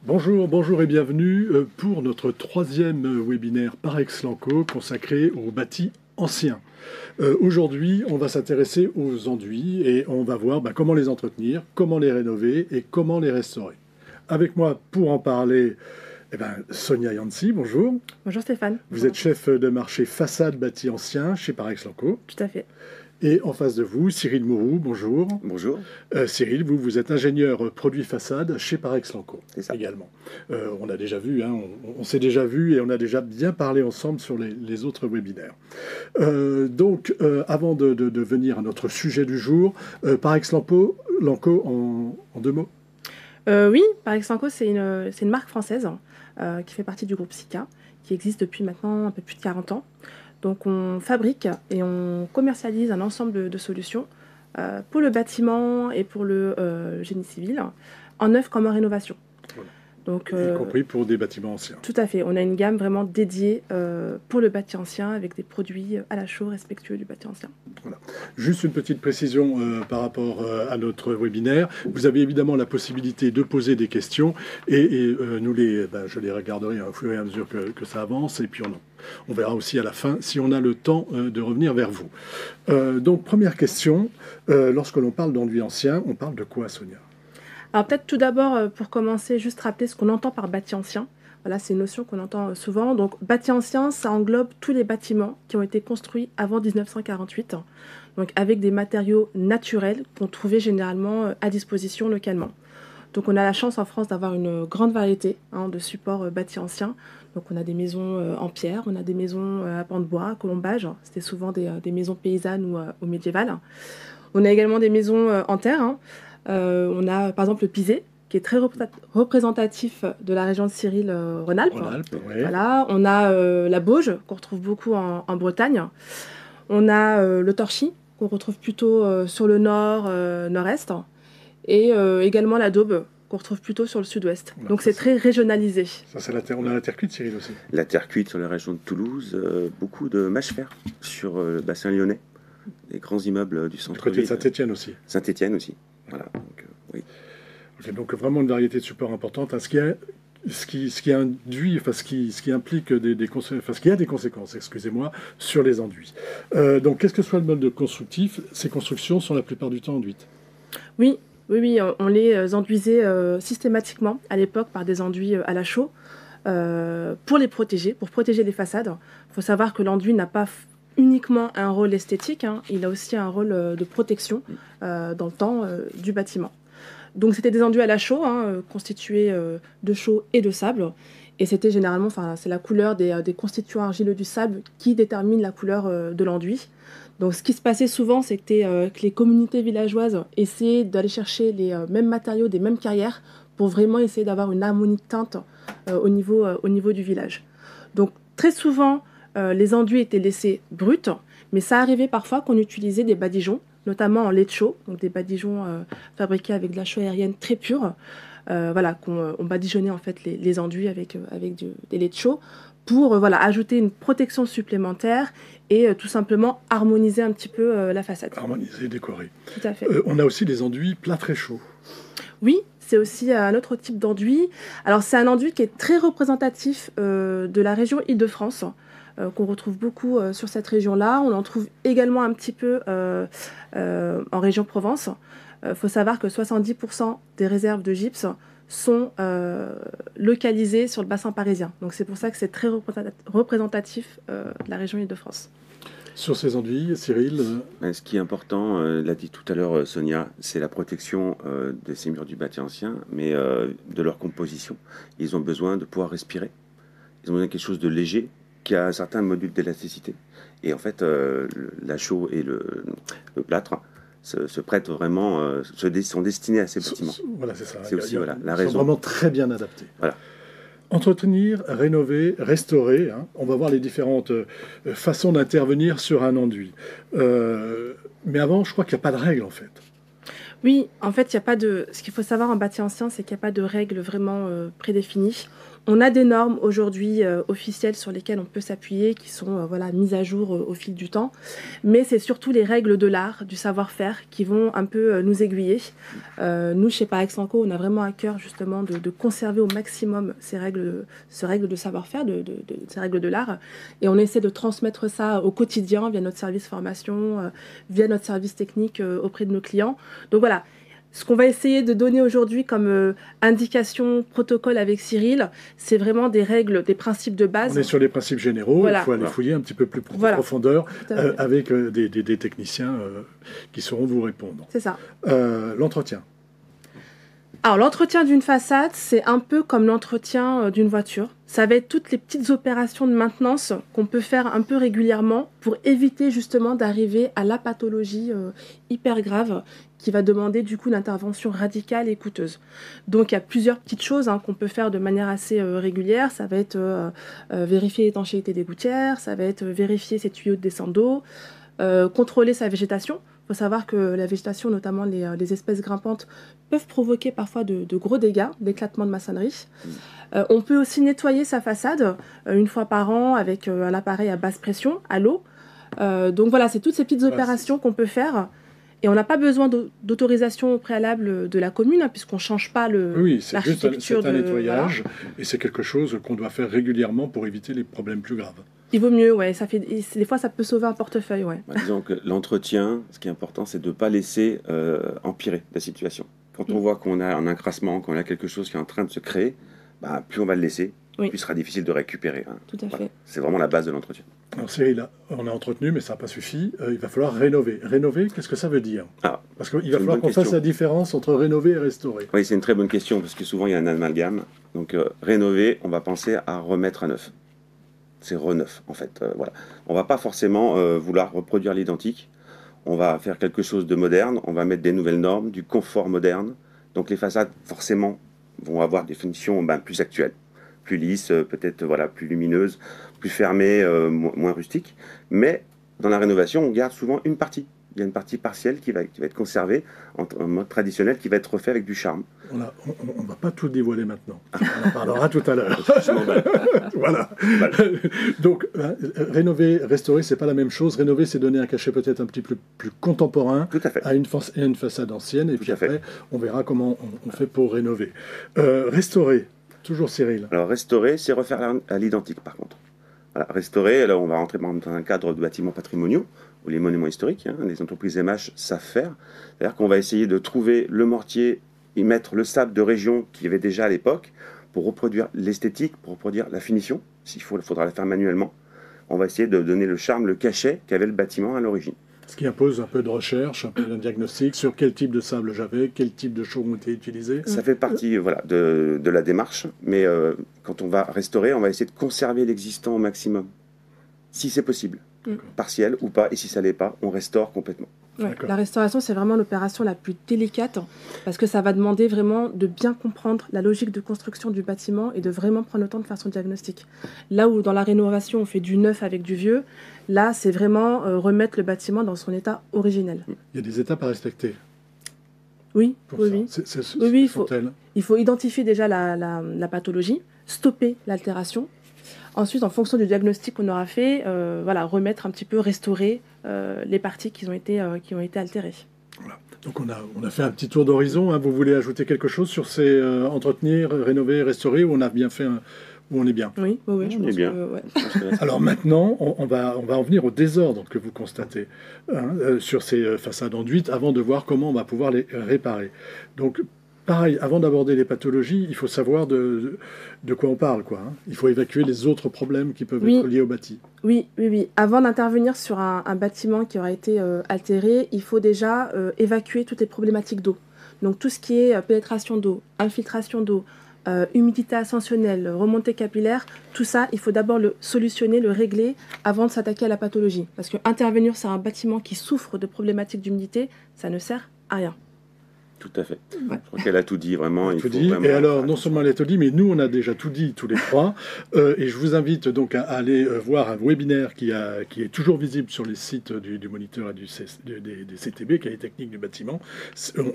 Bonjour, bonjour et bienvenue pour notre troisième webinaire par Aix-Lanco consacré aux bâtis anciens. Aujourd'hui, on va s'intéresser aux enduits et on va voir comment les entretenir, comment les rénover et comment les restaurer. Avec moi pour en parler, Sonia Yancy, bonjour. Bonjour Stéphane. Vous êtes chef de marché façade bâtis anciens chez Parex-Lanco. Tout à fait. Et en face de vous, Cyril Mourou, bonjour. Bonjour. Cyril, vous êtes ingénieur produit façade chez Parex-Lanco également. On a déjà vu, on s'est déjà vu et on a déjà bien parlé ensemble sur les autres webinaires. Avant de venir à notre sujet du jour, Parex-Lanco en deux mots. Oui, Parex-Lanco, c'est une marque française qui fait partie du groupe Sika, qui existe depuis maintenant un peu plus de 40 ans. Donc on fabrique et on commercialise un ensemble de solutions pour le bâtiment et pour le génie civil, en neuf comme en rénovation. Voilà. Donc, y compris pour des bâtiments anciens. Tout à fait. On a une gamme vraiment dédiée pour le bâti ancien avec des produits à la chaux respectueux du bâti ancien. Voilà. Juste une petite précision par rapport à notre webinaire. Vous avez évidemment la possibilité de poser des questions et je les regarderai au fur et à mesure que ça avance et puis on verra aussi à la fin si on a le temps de revenir vers vous. Donc première question, lorsque l'on parle d'enduit ancien, on parle de quoi, Sonia ? Alors peut-être tout d'abord, pour commencer, juste rappeler ce qu'on entend par bâti ancien. Voilà, c'est une notion qu'on entend souvent. Donc bâti ancien, ça englobe tous les bâtiments qui ont été construits avant 1948, donc avec des matériaux naturels qu'on trouvait généralement à disposition localement. Donc on a la chance en France d'avoir une grande variété de supports bâtis anciens. Donc on a des maisons en pierre, on a des maisons à pans de bois, colombage. C'était souvent des maisons paysannes ou médiévales. On a également des maisons en terre. On a par exemple le Pisé, qui est très représentatif de la région de Cyril, Rhône-Alpes. Oui. Voilà. On a la Bauge, qu'on retrouve beaucoup en Bretagne. On a le Torchy, qu'on retrouve plutôt sur le nord, nord-est. Et également la Daube, qu'on retrouve plutôt sur le sud-ouest. Voilà, donc c'est très régionalisé. Ça, c'est on a la terre cuite, Cyril, aussi. La terre cuite sur la région de Toulouse, beaucoup de mâche-fer sur le bassin lyonnais, les grands immeubles du centre-ville. Du côté de Saint-Étienne aussi. Saint-Étienne aussi, voilà. Donc, oui. Okay, donc vraiment une variété de supports importante. Ce qui induit, enfin ce qui implique ce qui a des conséquences, excusez-moi, sur les enduits. Donc quest que soit le mode constructif, ces constructions sont la plupart du temps enduites. Oui, on les enduisait systématiquement à l'époque par des enduits à la chaux pour protéger les façades. Il faut savoir que l'enduit n'a pas uniquement un rôle esthétique, il a aussi un rôle de protection dans le temps du bâtiment. Donc c'était des enduits à la chaux, constitués de chaux et de sable. Et c'était généralement, c'est la couleur des constituants argileux du sable qui détermine la couleur de l'enduit. Donc ce qui se passait souvent, c'était que les communautés villageoises essayaient d'aller chercher les mêmes matériaux des mêmes carrières pour vraiment essayer d'avoir une harmonie de teinte au niveau du village. Donc très souvent, les enduits étaient laissés bruts, mais ça arrivait parfois qu'on utilisait des badigeons, notamment en lait de chaux, donc des badigeons fabriqués avec de la chaux aérienne très pure, qu'on badigeonnait en fait les enduits avec des laits de chaux pour ajouter une protection supplémentaire et tout simplement harmoniser un petit peu la façade. Harmoniser, décorer. Tout à fait. On a aussi des enduits plats très chauds. Oui, c'est aussi un autre type d'enduit. Alors c'est un enduit qui est très représentatif de la région Île-de-France, qu'on retrouve beaucoup sur cette région-là. On en trouve également un petit peu en région Provence. Faut savoir que 70% des réserves de gypse sont localisées sur le bassin parisien. Donc c'est pour ça que c'est très représentatif de la région Île-de-France. Sur ces enduits, Cyril Ce qui est important, l'a dit tout à l'heure Sonia, c'est la protection de ces murs du bâti ancien, mais de leur composition. Ils ont besoin de pouvoir respirer. Ils ont besoin de quelque chose de léger, qui a un certain module d'élasticité. Et en fait, la chaux et le plâtre se prêtent vraiment, sont destinés à ces bâtiments. Voilà, c'est ça. C'est aussi la Ils raison. sont vraiment très bien adaptés. Voilà. Entretenir, rénover, restaurer, on va voir les différentes façons d'intervenir sur un enduit. Mais avant, je crois qu'il n'y a pas de règle en fait. Oui, en fait, il n'y a pas de. Ce qu'il faut savoir en bâti ancien, c'est qu'il n'y a pas de règle vraiment prédéfinie. On a des normes aujourd'hui officielles sur lesquelles on peut s'appuyer, qui sont voilà, mises à jour au fil du temps. Mais c'est surtout les règles de l'art, du savoir-faire, qui vont un peu nous aiguiller. Nous, chez Parex Sanco, on a vraiment à cœur justement de conserver au maximum ces règles de savoir-faire, ces règles de l'art. Et on essaie de transmettre ça au quotidien via notre service formation, via notre service technique auprès de nos clients. Donc voilà. Ce qu'on va essayer de donner aujourd'hui comme indication, protocole avec Cyril, c'est vraiment des règles, des principes de base. On est sur les principes généraux, voilà. Il faut aller fouiller un petit peu plus profondeur avec des techniciens qui sauront vous répondre. C'est ça. L'entretien. Alors l'entretien d'une façade, c'est un peu comme l'entretien d'une voiture. Ça va être toutes les petites opérations de maintenance qu'on peut faire un peu régulièrement pour éviter justement d'arriver à la pathologie hyper grave qui va demander du coup une intervention radicale et coûteuse. Donc il y a plusieurs petites choses qu'on peut faire de manière assez régulière. Ça va être vérifier l'étanchéité des gouttières, ça va être vérifier ses tuyaux de descente d'eau, contrôler sa végétation. Il faut savoir que la végétation, notamment les espèces grimpantes, peuvent provoquer parfois de gros dégâts, d'éclatement de maçonnerie. On peut aussi nettoyer sa façade une fois par an avec un appareil à basse pression, à l'eau. Donc voilà, c'est toutes ces petites opérations qu'on peut faire. Et on n'a pas besoin d'autorisation au préalable de la commune, puisqu'on ne change pas l'architecture. C'est un nettoyage, et c'est quelque chose qu'on doit faire régulièrement pour éviter les problèmes plus graves. Il vaut mieux, ouais. Des fois, ça peut sauver un portefeuille, ouais. Disons que l'entretien, ce qui est important, c'est de ne pas laisser empirer la situation. Quand on voit qu'on a un encrassement, qu'on a quelque chose qui est en train de se créer, plus on va le laisser, plus ce sera difficile de récupérer. Tout à fait. C'est vraiment la base de l'entretien. Alors Cyril, on a entretenu, mais ça n'a pas suffi. Il va falloir rénover. Rénover, qu'est-ce que ça veut dire? Parce qu'il va falloir qu'on fasse la différence entre rénover et restaurer. Oui, c'est une très bonne question, parce que souvent, il y a un amalgame. Donc, rénover, on va penser à remettre à neuf. C'est reneuf, en fait. Voilà. On ne va pas forcément vouloir reproduire l'identique. On va faire quelque chose de moderne. On va mettre des nouvelles normes, du confort moderne. Donc, les façades, forcément, vont avoir des finitions plus actuelles, plus lisses, peut-être plus lumineuses, plus fermées, moins rustiques. Mais dans la rénovation, on garde souvent une partie. Il y a une partie partielle qui va être conservée en mode traditionnel, qui va être refait avec du charme. On ne va pas tout dévoiler maintenant. On en parlera tout à l'heure. Voilà. Donc, rénover, restaurer, c'est pas la même chose. Rénover, c'est donner un cachet peut-être un petit peu plus contemporain à une façade ancienne. Et puis après, on verra comment on fait pour rénover. Restaurer, toujours Cyril. Alors, restaurer, c'est refaire à l'identique, par contre. Voilà, restaurer, là, on va rentrer dans un cadre de bâtiments patrimoniaux, ou les monuments historiques, les entreprises MH savent faire. C'est-à-dire qu'on va essayer de trouver le mortier et mettre le sable de région qu'il y avait déjà à l'époque pour reproduire l'esthétique, pour reproduire la finition. S'il faut, il faudra la faire manuellement. On va essayer de donner le charme, le cachet qu'avait le bâtiment à l'origine. Ce qui impose un peu de recherche, un peu de diagnostic sur quel type de sable j'avais, quel type de chaux ont été utilisés. Ça fait partie de la démarche, mais quand on va restaurer, on va essayer de conserver l'existant au maximum, si c'est possible. Partiel ou pas, et si ça l'est pas, on restaure complètement. Ouais, la restauration, c'est vraiment l'opération la plus délicate parce que ça va demander vraiment de bien comprendre la logique de construction du bâtiment et de vraiment prendre le temps de faire son diagnostic. Là où dans la rénovation, on fait du neuf avec du vieux, là, c'est vraiment remettre le bâtiment dans son état originel. Il y a des étapes à respecter. Oui, il faut identifier déjà la pathologie, stopper l'altération. Ensuite, en fonction du diagnostic qu'on aura fait, remettre un petit peu, restaurer les parties qui ont été altérées. Voilà. Donc on a fait un petit tour d'horizon. Vous voulez ajouter quelque chose sur ces entretenir, rénover, restaurer, ou on a bien fait où on est bien? Oui, je pense bien. Alors maintenant, on va en venir au désordre que vous constatez sur ces façades enduites avant de voir comment on va pouvoir les réparer. Donc pareil, avant d'aborder les pathologies, il faut savoir de quoi on parle. Il faut évacuer les autres problèmes qui peuvent être liés au bâti. Oui. Avant d'intervenir sur un bâtiment qui aura été altéré, il faut déjà évacuer toutes les problématiques d'eau. Donc tout ce qui est pénétration d'eau, infiltration d'eau, humidité ascensionnelle, remontée capillaire, tout ça, il faut d'abord le solutionner, le régler avant de s'attaquer à la pathologie. Parce qu'intervenir sur un bâtiment qui souffre de problématiques d'humidité, ça ne sert à rien. Tout à fait. Je crois qu'elle a tout dit, vraiment. Et alors, non seulement elle a tout dit, mais nous, on a déjà tout dit, tous les trois. Et je vous invite donc à aller voir un webinaire qui est toujours visible sur les sites du moniteur et des CTB, qui est les techniques du bâtiment.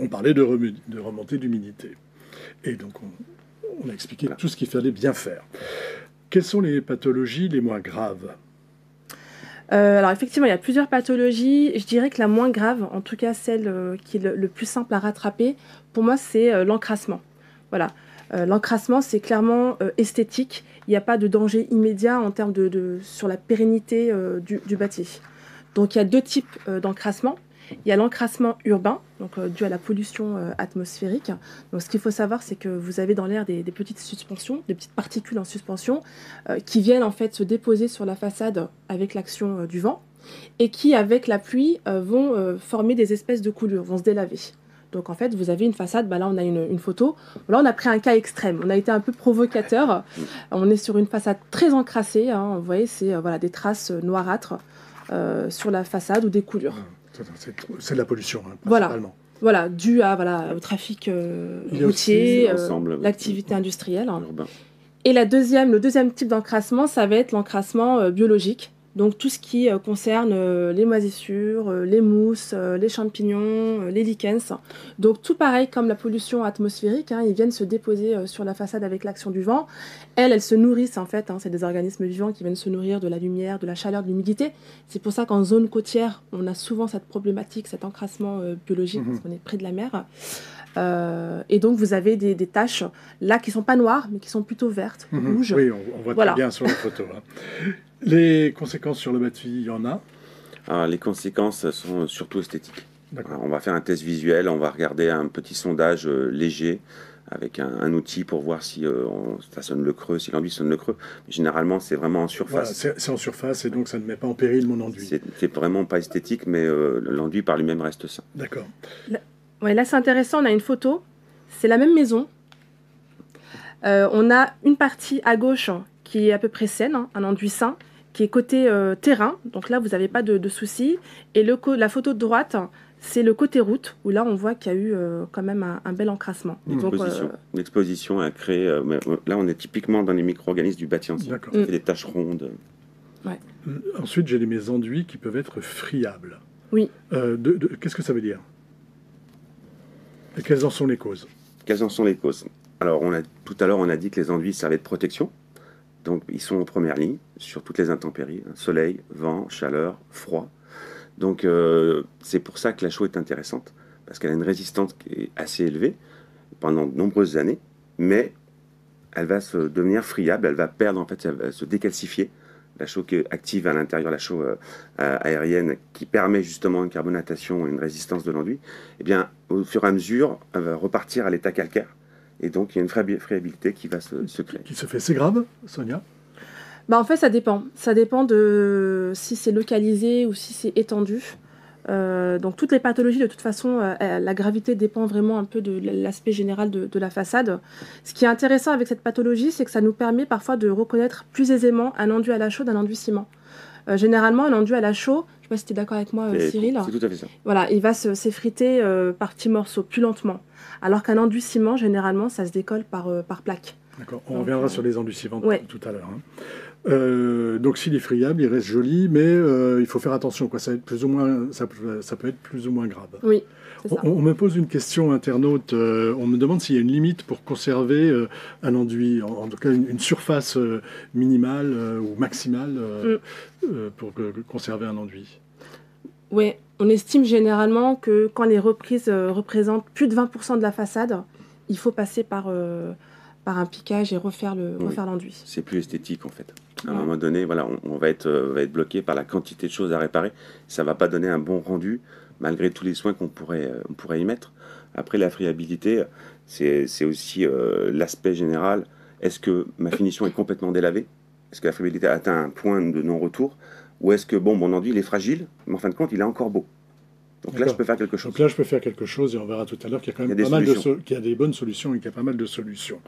On parlait de remontée d'humidité. Et donc, on a expliqué tout ce qu'il fallait bien faire. Quelles sont les pathologies les moins graves? Alors effectivement, il y a plusieurs pathologies. Je dirais que la moins grave, en tout cas celle qui est le plus simple à rattraper, pour moi, c'est l'encrassement. Voilà. L'encrassement, c'est clairement esthétique. Il n'y a pas de danger immédiat en termes sur la pérennité du bâti. Donc il y a deux types d'encrassement. Il y a l'encrassement urbain, donc dû à la pollution atmosphérique. Donc ce qu'il faut savoir, c'est que vous avez dans l'air des petites suspensions, des petites particules en suspension, qui viennent en fait se déposer sur la façade avec l'action du vent, et qui, avec la pluie, vont former des espèces de coulures, vont se délaver. Donc en fait, vous avez une façade, là on a une photo. Là on a pris un cas extrême, on a été un peu provocateur. On est sur une façade très encrassée, hein. Vous voyez, c'est des traces noirâtres sur la façade ou des coulures. C'est de la pollution, hein, principalement. Voilà, dû au trafic routier, l'activité industrielle. Urbain. Et le deuxième type d'encrassement, ça va être l'encrassement biologique. Donc tout ce qui concerne les moisissures, les mousses, les champignons, les lichens. Donc tout pareil comme la pollution atmosphérique, hein, ils viennent se déposer sur la façade avec l'action du vent. Elles se nourrissent en fait, hein, c'est des organismes vivants qui viennent se nourrir de la lumière, de la chaleur, de l'humidité. C'est pour ça qu'en zone côtière, on a souvent cette problématique, cet encrassement biologique, parce qu'on est près de la mer. Et donc vous avez des taches là qui ne sont pas noires, mais qui sont plutôt vertes, rouges. Oui, on voit très bien sur la photo. Hein. Les conséquences sur le bâti, il y en a? Alors, les conséquences sont surtout esthétiques. On va faire un test visuel, on va regarder un petit sondage léger avec un outil pour voir si ça sonne le creux, si l'enduit sonne le creux. Mais généralement, c'est vraiment en surface. Voilà, c'est en surface et donc ça ne met pas en péril mon enduit. C'est vraiment pas esthétique, mais l'enduit par lui-même reste sain. D'accord. Là, c'est intéressant, on a une photo. C'est la même maison. On a une partie à gauche qui est à peu près saine, hein, un enduit sain, qui est côté terrain. Donc là, vous n'avez pas de soucis. Et la photo de droite, c'est le côté route, où là, on voit qu'il y a eu quand même un bel encrassement. L'exposition a créé... là, on est typiquement dans les micro-organismes du bâti ancien. Ça fait des taches rondes. Ouais. Ensuite, j'ai mes enduits qui peuvent être friables. Oui. Qu'est-ce que ça veut dire? Et quelles en sont les causes? Quelles en sont les causes? Alors, tout à l'heure, on a dit que les enduits servaient de protection. Donc, ils sont en première ligne sur toutes les intempéries. Soleil, vent, chaleur, froid. Donc, c'est pour ça que la chaux est intéressante. Parce qu'elle a une résistance qui est assez élevée pendant de nombreuses années. Mais elle va se devenir friable. Elle va perdre, en fait, elle va se décalcifier. La chaux qui active à l'intérieur, la chaux aérienne, qui permet justement une carbonatation et une résistance de l'enduit, eh bien, au fur et à mesure, elle va repartir à l'état calcaire. Et donc, il y a une friabilité qui va se créer. Qui se fait. C'est grave, Sonia? En fait, ça dépend. Ça dépend de si c'est localisé ou si c'est étendu. Donc, toutes les pathologies, de toute façon, la gravité dépend vraiment un peu de l'aspect général de la façade. Ce qui est intéressant avec cette pathologie, c'est que ça nous permet parfois de reconnaître plus aisément un enduit à la chaux d'un enduit ciment. Généralement, un enduit à la chaux, je ne sais pas si tu es d'accord avec moi, Cyril. C'est tout à fait ça. Voilà, il va s'effriter par petits morceaux, plus lentement. Alors qu'un enduit ciment, généralement, ça se décolle par plaque. D'accord, on reviendra sur les enduits ciments tout à l'heure. Hein. Donc s'il est friable, il reste joli, mais il faut faire attention. Ça peut être plus ou moins grave. Oui, c'est ça. On me pose une question internaute. On me demande s'il y a une limite pour conserver un enduit, en tout cas une surface minimale ou maximale pour conserver un enduit. Oui, on estime généralement que quand les reprises représentent plus de 20% de la façade, il faut passer par un piquage et refaire l'enduit. C'est plus esthétique en fait. À un moment donné, voilà, on va être bloqué par la quantité de choses à réparer. Ça ne va pas donner un bon rendu malgré tous les soins qu'on pourrait y mettre. Après, la friabilité, c'est aussi l'aspect général. Est-ce que ma finition est complètement délavée? Est-ce que la friabilité a atteint un point de non-retour? Ou est-ce que, mon enduit, il est fragile, mais en fin de compte, il est encore beau. Donc là, je peux faire quelque chose. Donc là, je peux faire quelque chose, et on verra tout à l'heure qu'il y a quand même pas mal qu'il y a des bonnes solutions et qu'il y a pas mal de solutions.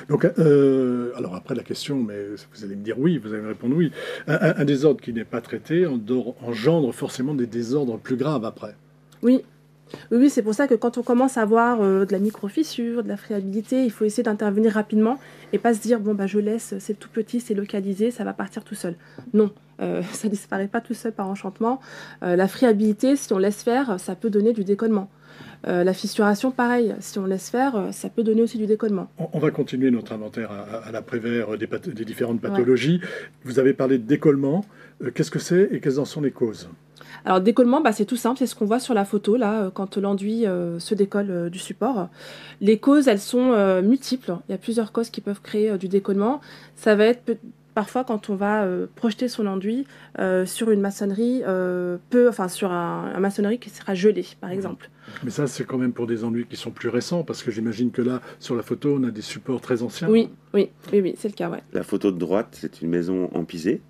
Donc, alors après la question, mais vous allez me dire oui, vous allez me répondre oui. Un désordre qui n'est pas traité engendre forcément des désordres plus graves après. Oui. Oui, c'est pour ça que quand on commence à avoir de la micro-fissure, de la friabilité, il faut essayer d'intervenir rapidement et pas se dire je laisse, c'est tout petit, c'est localisé, ça va partir tout seul. Non, ça disparaît pas tout seul par enchantement. La friabilité, si on laisse faire, ça peut donner du décollement. La fissuration, pareil, si on laisse faire, ça peut donner aussi du décollement. On va continuer notre inventaire à l'après-vert des différentes pathologies. Vous avez parlé de décollement. Qu'est-ce que c'est et quelles en sont les causes? Alors, décollement, c'est tout simple, c'est ce qu'on voit sur la photo, là, quand l'enduit se décolle du support. Les causes, elles sont multiples. Il y a plusieurs causes qui peuvent créer du décollement. Ça va être parfois quand on va projeter son enduit sur une maçonnerie, sur un maçonnerie qui sera gelé, par exemple. Mais ça, c'est quand même pour des enduits qui sont plus récents, parce que j'imagine que là, sur la photo, on a des supports très anciens. Oui, c'est le cas, ouais. La photo de droite, c'est une maison en pisé.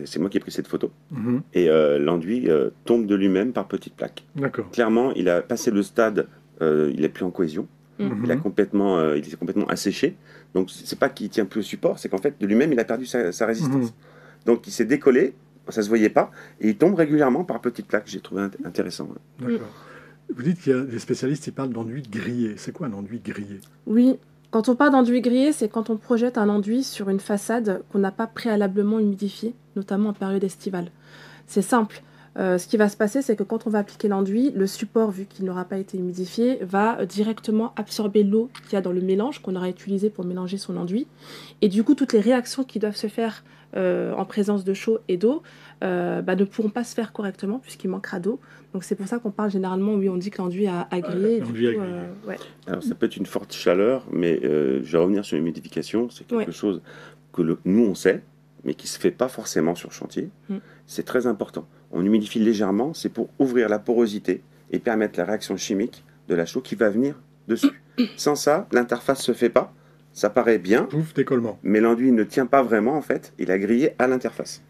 C'est moi qui ai pris cette photo. Mhm. Et l'enduit tombe de lui-même par petites plaques. D'accord. Clairement, il a passé le stade, il n'est plus en cohésion. Mhm. Il est complètement asséché. Donc, c'est pas qu'il tient plus au support, c'est qu'en fait, de lui-même, il a perdu sa résistance. Mhm. Donc, il s'est décollé, ça se voyait pas, et il tombe régulièrement par petites plaques. J'ai trouvé intéressant. D'accord. Vous dites qu'il y a des spécialistes qui parlent d'enduit grillé. C'est quoi un enduit grillé? Oui, quand on parle d'enduit grillé, c'est quand on projette un enduit sur une façade qu'on n'a pas préalablement humidifiée, notamment en période estivale. C'est simple. Ce qui va se passer, c'est que quand on va appliquer l'enduit, le support, vu qu'il n'aura pas été humidifié, va directement absorber l'eau qu'il y a dans le mélange qu'on aura utilisé pour mélanger son enduit. Et du coup, toutes les réactions qui doivent se faire en présence de chaud et d'eau ne pourront pas se faire correctement puisqu'il manquera d'eau. Donc c'est pour ça qu'on parle généralement, oui, on dit que l'enduit a grillé. Ouais. Alors ça peut être une forte chaleur, mais je vais revenir sur l'humidification. C'est quelque chose que nous on sait, mais qui ne se fait pas forcément sur chantier. C'est très important. On humidifie légèrement, c'est pour ouvrir la porosité et permettre la réaction chimique de la chaux qui va venir dessus. Sans ça, l'interface ne se fait pas. Ça paraît bien, Pouf, décollement. Mais l'enduit ne tient pas vraiment, en fait. Il a grillé à l'interface.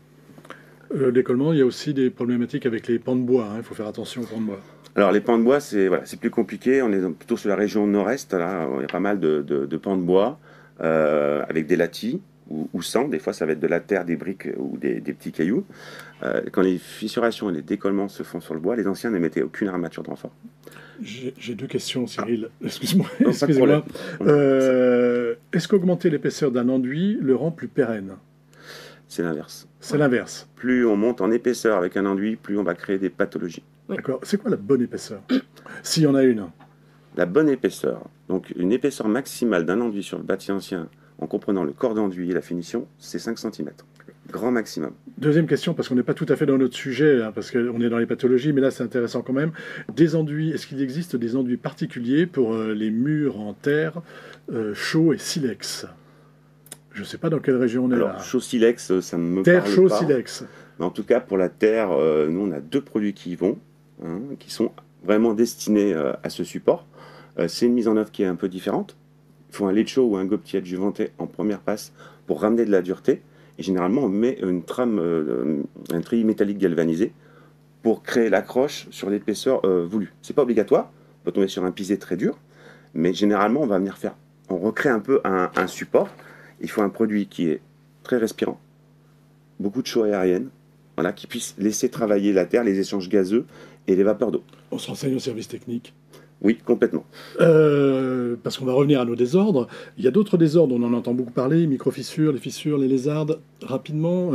Le décollement, il y a aussi des problématiques avec les pans de bois. Il faut faire attention aux pans de bois. Alors, les pans de bois, c'est plus compliqué. On est plutôt sur la région nord-est. Là, il y a pas mal de pans de bois avec des latis ou sans. Des fois, ça va être de la terre, des briques ou des petits cailloux. Quand les fissurations et les décollements se font sur le bois, les anciens ne mettaient aucune armature de renfort. J'ai deux questions, Cyril. Excuse-moi. Non, Excusez-moi. Est-ce qu'augmenter l'épaisseur d'un enduit le rend plus pérenne? C'est l'inverse. C'est l'inverse. Plus on monte en épaisseur avec un enduit, plus on va créer des pathologies. D'accord. C'est quoi la bonne épaisseur? S'il y en a une. La bonne épaisseur. Donc, une épaisseur maximale d'un enduit sur le bâti ancien, en comprenant le corps d'enduit et la finition, c'est 5 cm. Grand maximum. Deuxième question, parce qu'on n'est pas tout à fait dans notre sujet, parce qu'on est dans les pathologies, mais là c'est intéressant quand même. Des enduits, est-ce qu'il existe des enduits particuliers pour les murs en terre, chaux et silex? Je ne sais pas dans quelle région on est. Alors, là. chaux silex, ça ne me terre, parle chaux, pas. silex. Mais en tout cas, pour la terre, nous on a 2 produits qui y vont, qui sont vraiment destinés à ce support. C'est une mise en œuvre qui est un peu différente. Il faut un lait de chaux ou un gobelet adjuvanté en première passe pour ramener de la dureté. Et généralement, on met une trame, un treillis métallique galvanisé pour créer l'accroche sur l'épaisseur voulue. C'est pas obligatoire, on peut tomber sur un pisé très dur, mais généralement, on va venir faire, on recrée un peu un support. Il faut un produit qui est très respirant, beaucoup de chaux aérienne, voilà, qui puisse laisser travailler la terre, les échanges gazeux et les vapeurs d'eau. On se renseigne au service technique. Oui, complètement. Parce qu'on va revenir à nos désordres. Il y a d'autres désordres, on en entend beaucoup parler, micro-fissures, les lézardes. Rapidement,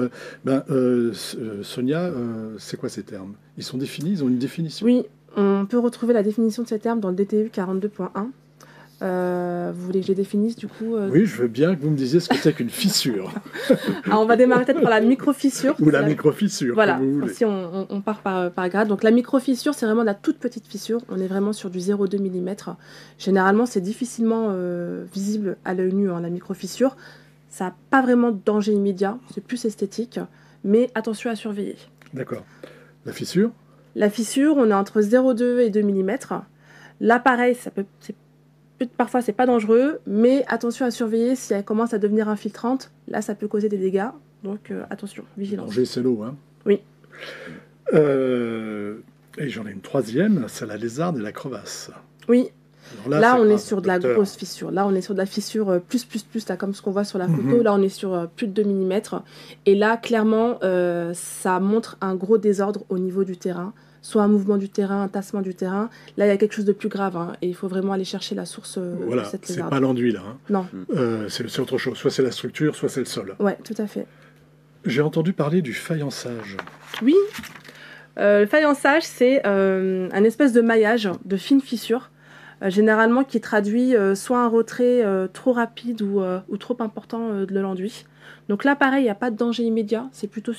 Sonia, c'est quoi ces termes? Ils sont définis, ils ont une définition? Oui, on peut retrouver la définition de ces termes dans le DTU 42.1. Vous voulez que je les définisse du coup Oui, je veux bien que vous me disiez ce que c'est qu'une fissure. Alors, on va démarrer peut-être par la micro-fissure. Ou la micro-fissure, voilà, comme vous voulez. si on part par grade. Donc la micro-fissure, c'est vraiment de la toute petite fissure. On est vraiment sur du 0,2 mm. Généralement, c'est difficilement visible à l'œil nu, la micro-fissure. Ça n'a pas vraiment de danger immédiat, c'est plus esthétique. Mais attention à surveiller. D'accord. La fissure? La fissure, on est entre 0,2 et 2 mm. Là, pareil, parfois, c'est pas dangereux, mais attention à surveiller si elle commence à devenir infiltrante. Là, ça peut causer des dégâts. Donc, attention, vigilance. Le danger, c'est l'eau. Oui. Et j'en ai une troisième, c'est la lézarde et la crevasse. Oui. Alors là on est sur de la grosse fissure. Là, on est sur de la fissure plus, là, comme ce qu'on voit sur la photo. Là, on est sur plus de 2 mm. Et là, clairement, ça montre un gros désordre au niveau du terrain. Soit un mouvement du terrain, un tassement du terrain. Là, il y a quelque chose de plus grave. Et il faut vraiment aller chercher la source de cette lézarde. C'est pas l'enduit, là. Non. C'est autre chose. Soit c'est la structure, soit c'est le sol. Ouais, tout à fait. J'ai entendu parler du faïençage. Oui. Le faïençage, c'est un espèce de maillage de fines fissures, généralement qui traduit soit un retrait trop rapide ou trop important de l'enduit. Donc là, pareil, il n'y a pas de danger immédiat, c'est plutôt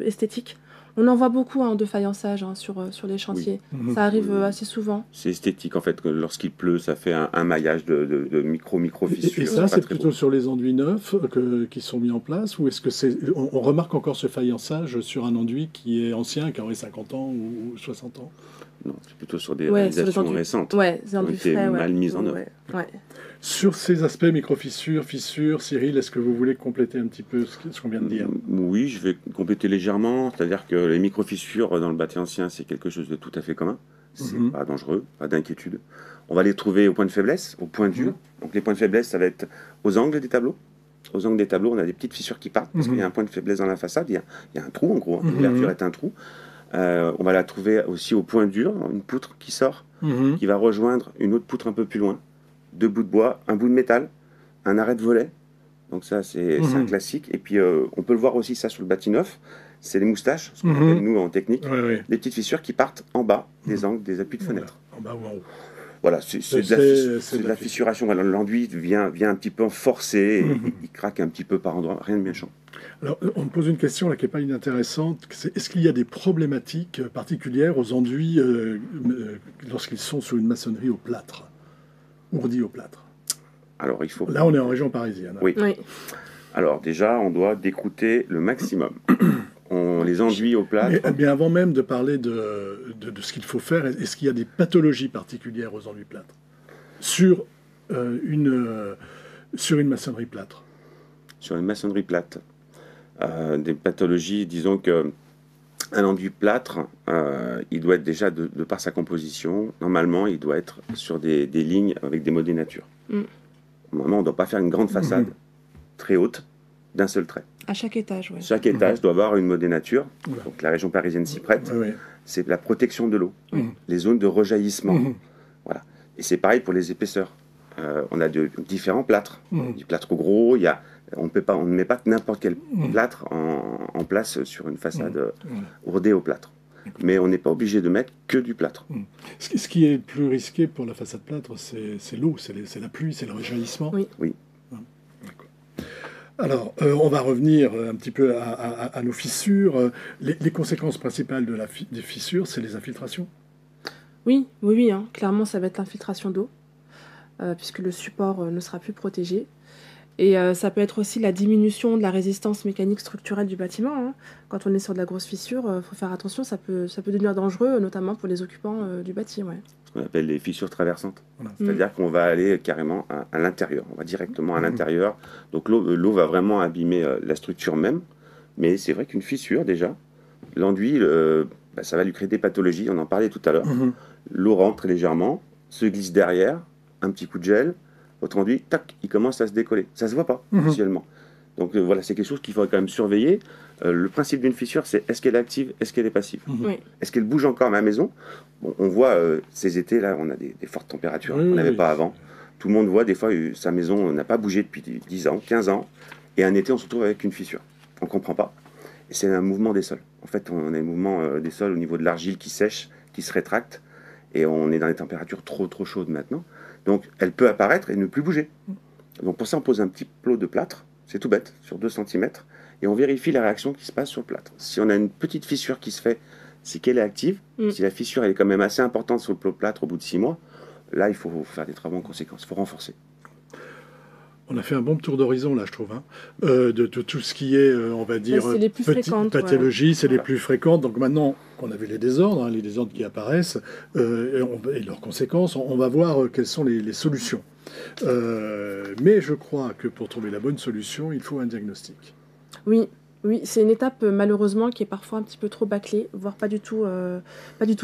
esthétique. On en voit beaucoup de faïençage sur les chantiers. Oui. Ça arrive assez souvent. C'est esthétique en fait, que lorsqu'il pleut, ça fait un maillage de micro fissures. Et ça, c'est plutôt sur les enduits neufs qui sont mis en place, ou est-ce que on remarque encore ce faïençage sur un enduit qui est ancien, qui aurait 50 ans ou 60 ans? Non, c'est plutôt sur des réalisations récentes. Ouais, des enduits frais, mal mises en œuvre. Ouais. Sur ces aspects micro-fissures, Cyril, est-ce que vous voulez compléter un petit peu ce qu'on vient de dire? Oui, je vais compléter légèrement. C'est-à-dire que les micro-fissures dans le bâti ancien, c'est quelque chose de tout à fait commun. C'est pas dangereux, pas d'inquiétude. On va les trouver au point de faiblesse, au point dur. Donc les points de faiblesse, ça va être aux angles des tableaux. Aux angles des tableaux, on a des petites fissures qui partent parce qu'il y a un point de faiblesse dans la façade. Il y a un trou, en gros. L'ouverture est un trou. On va la trouver aussi au point dur, une poutre qui sort, qui va rejoindre une autre poutre un peu plus loin. 2 bouts de bois, un bout de métal, un arrêt de volet. Donc ça, c'est un classique. Et puis, on peut le voir aussi, ça, sur le bâti neuf. C'est les moustaches, ce qu'on appelle, nous, en technique. Des petites fissures qui partent en bas des angles, des appuis de fenêtre. En bas ou en haut. Voilà, c'est de la fissuration. Voilà, l'enduit vient un petit peu forcé, il craque un petit peu par endroit, rien de méchant. Alors, on me pose une question là qui n'est pas inintéressante. Est-ce qu'il y a des problématiques particulières aux enduits lorsqu'ils sont sur une maçonnerie au plâtre, ourdis au plâtre? Alors, il faut... Là, on est en région parisienne. Oui. Alors, déjà, on doit décrouter le maximum. On les enduit au plâtre. Mais avant même de parler de ce qu'il faut faire, est-ce qu'il y a des pathologies particulières aux enduits plâtres sur une maçonnerie plâtre? Sur une maçonnerie plate, des pathologies, disons que un enduit plâtre, il doit être déjà, de par sa composition, normalement, il doit être sur des lignes avec des modénatures. Normalement, on ne doit pas faire une grande façade très haute d'un seul trait. À chaque étage, oui. Chaque étage doit avoir une modénature. Donc la région parisienne s'y prête. C'est la protection de l'eau, les zones de rejaillissement. Voilà. Et c'est pareil pour les épaisseurs. On a différents plâtres. Du plâtre gros, on ne met pas n'importe quel plâtre en place sur une façade ourdée au plâtre. Mais on n'est pas obligé de mettre que du plâtre. Ce qui est le plus risqué pour la façade plâtre, c'est l'eau, c'est la pluie, c'est le rejaillissement. Oui. Alors, on va revenir un petit peu à nos fissures. Les conséquences principales des fissures, c'est les infiltrations? Oui, clairement, ça va être l'infiltration d'eau, puisque le support ne sera plus protégé. Et ça peut être aussi la diminution de la résistance mécanique structurelle du bâtiment. Quand on est sur de la grosse fissure, il faut faire attention, ça peut devenir dangereux, notamment pour les occupants du bâti. Ce qu'on appelle les fissures traversantes. C'est-à-dire qu'on va aller carrément à l'intérieur, on va directement à l'intérieur. Donc l'eau va vraiment abîmer la structure même. Mais c'est vrai qu'une fissure, déjà, l'enduit, ça va lui créer des pathologies, on en parlait tout à l'heure. L'eau rentre légèrement, se glisse derrière, un petit coup de gel, votre enduit, tac, il commence à se décoller. Ça ne se voit pas, visuellement. Donc voilà, c'est quelque chose qu'il faudrait quand même surveiller. Le principe d'une fissure, c'est est-ce qu'elle est active, est-ce qu'elle est passive? Est-ce qu'elle bouge encore à ma maison? Bon, on voit, ces étés, là, on a des fortes températures qu'on n'avait pas avant. Tout le monde voit, des fois, sa maison n'a pas bougé depuis 10 ans, 15 ans. Et un été, on se retrouve avec une fissure. On ne comprend pas. Et c'est un mouvement des sols. En fait, on a un mouvement des sols au niveau de l'argile qui sèche, qui se rétracte. Et on est dans des températures trop chaudes maintenant. Donc, elle peut apparaître et ne plus bouger. Donc, pour ça, on pose un petit plot de plâtre. C'est tout bête, sur 2 cm. Et on vérifie la réaction qui se passe sur le plâtre. Si on a une petite fissure qui se fait, c'est qu'elle est active. Si la fissure elle est quand même assez importante sur le plot de plâtre au bout de 6 mois, là, il faut faire des travaux en conséquence. Il faut renforcer. On a fait un bon tour d'horizon, là, je trouve, de tout ce qui est, on va dire, petites pathologies, c'est les plus fréquentes. Donc maintenant qu'on a vu les désordres qui apparaissent, et leurs conséquences, on va voir quelles sont les solutions. Mais je crois que pour trouver la bonne solution, il faut un diagnostic. Oui, c'est une étape malheureusement qui est parfois un petit peu trop bâclée, voire pas du tout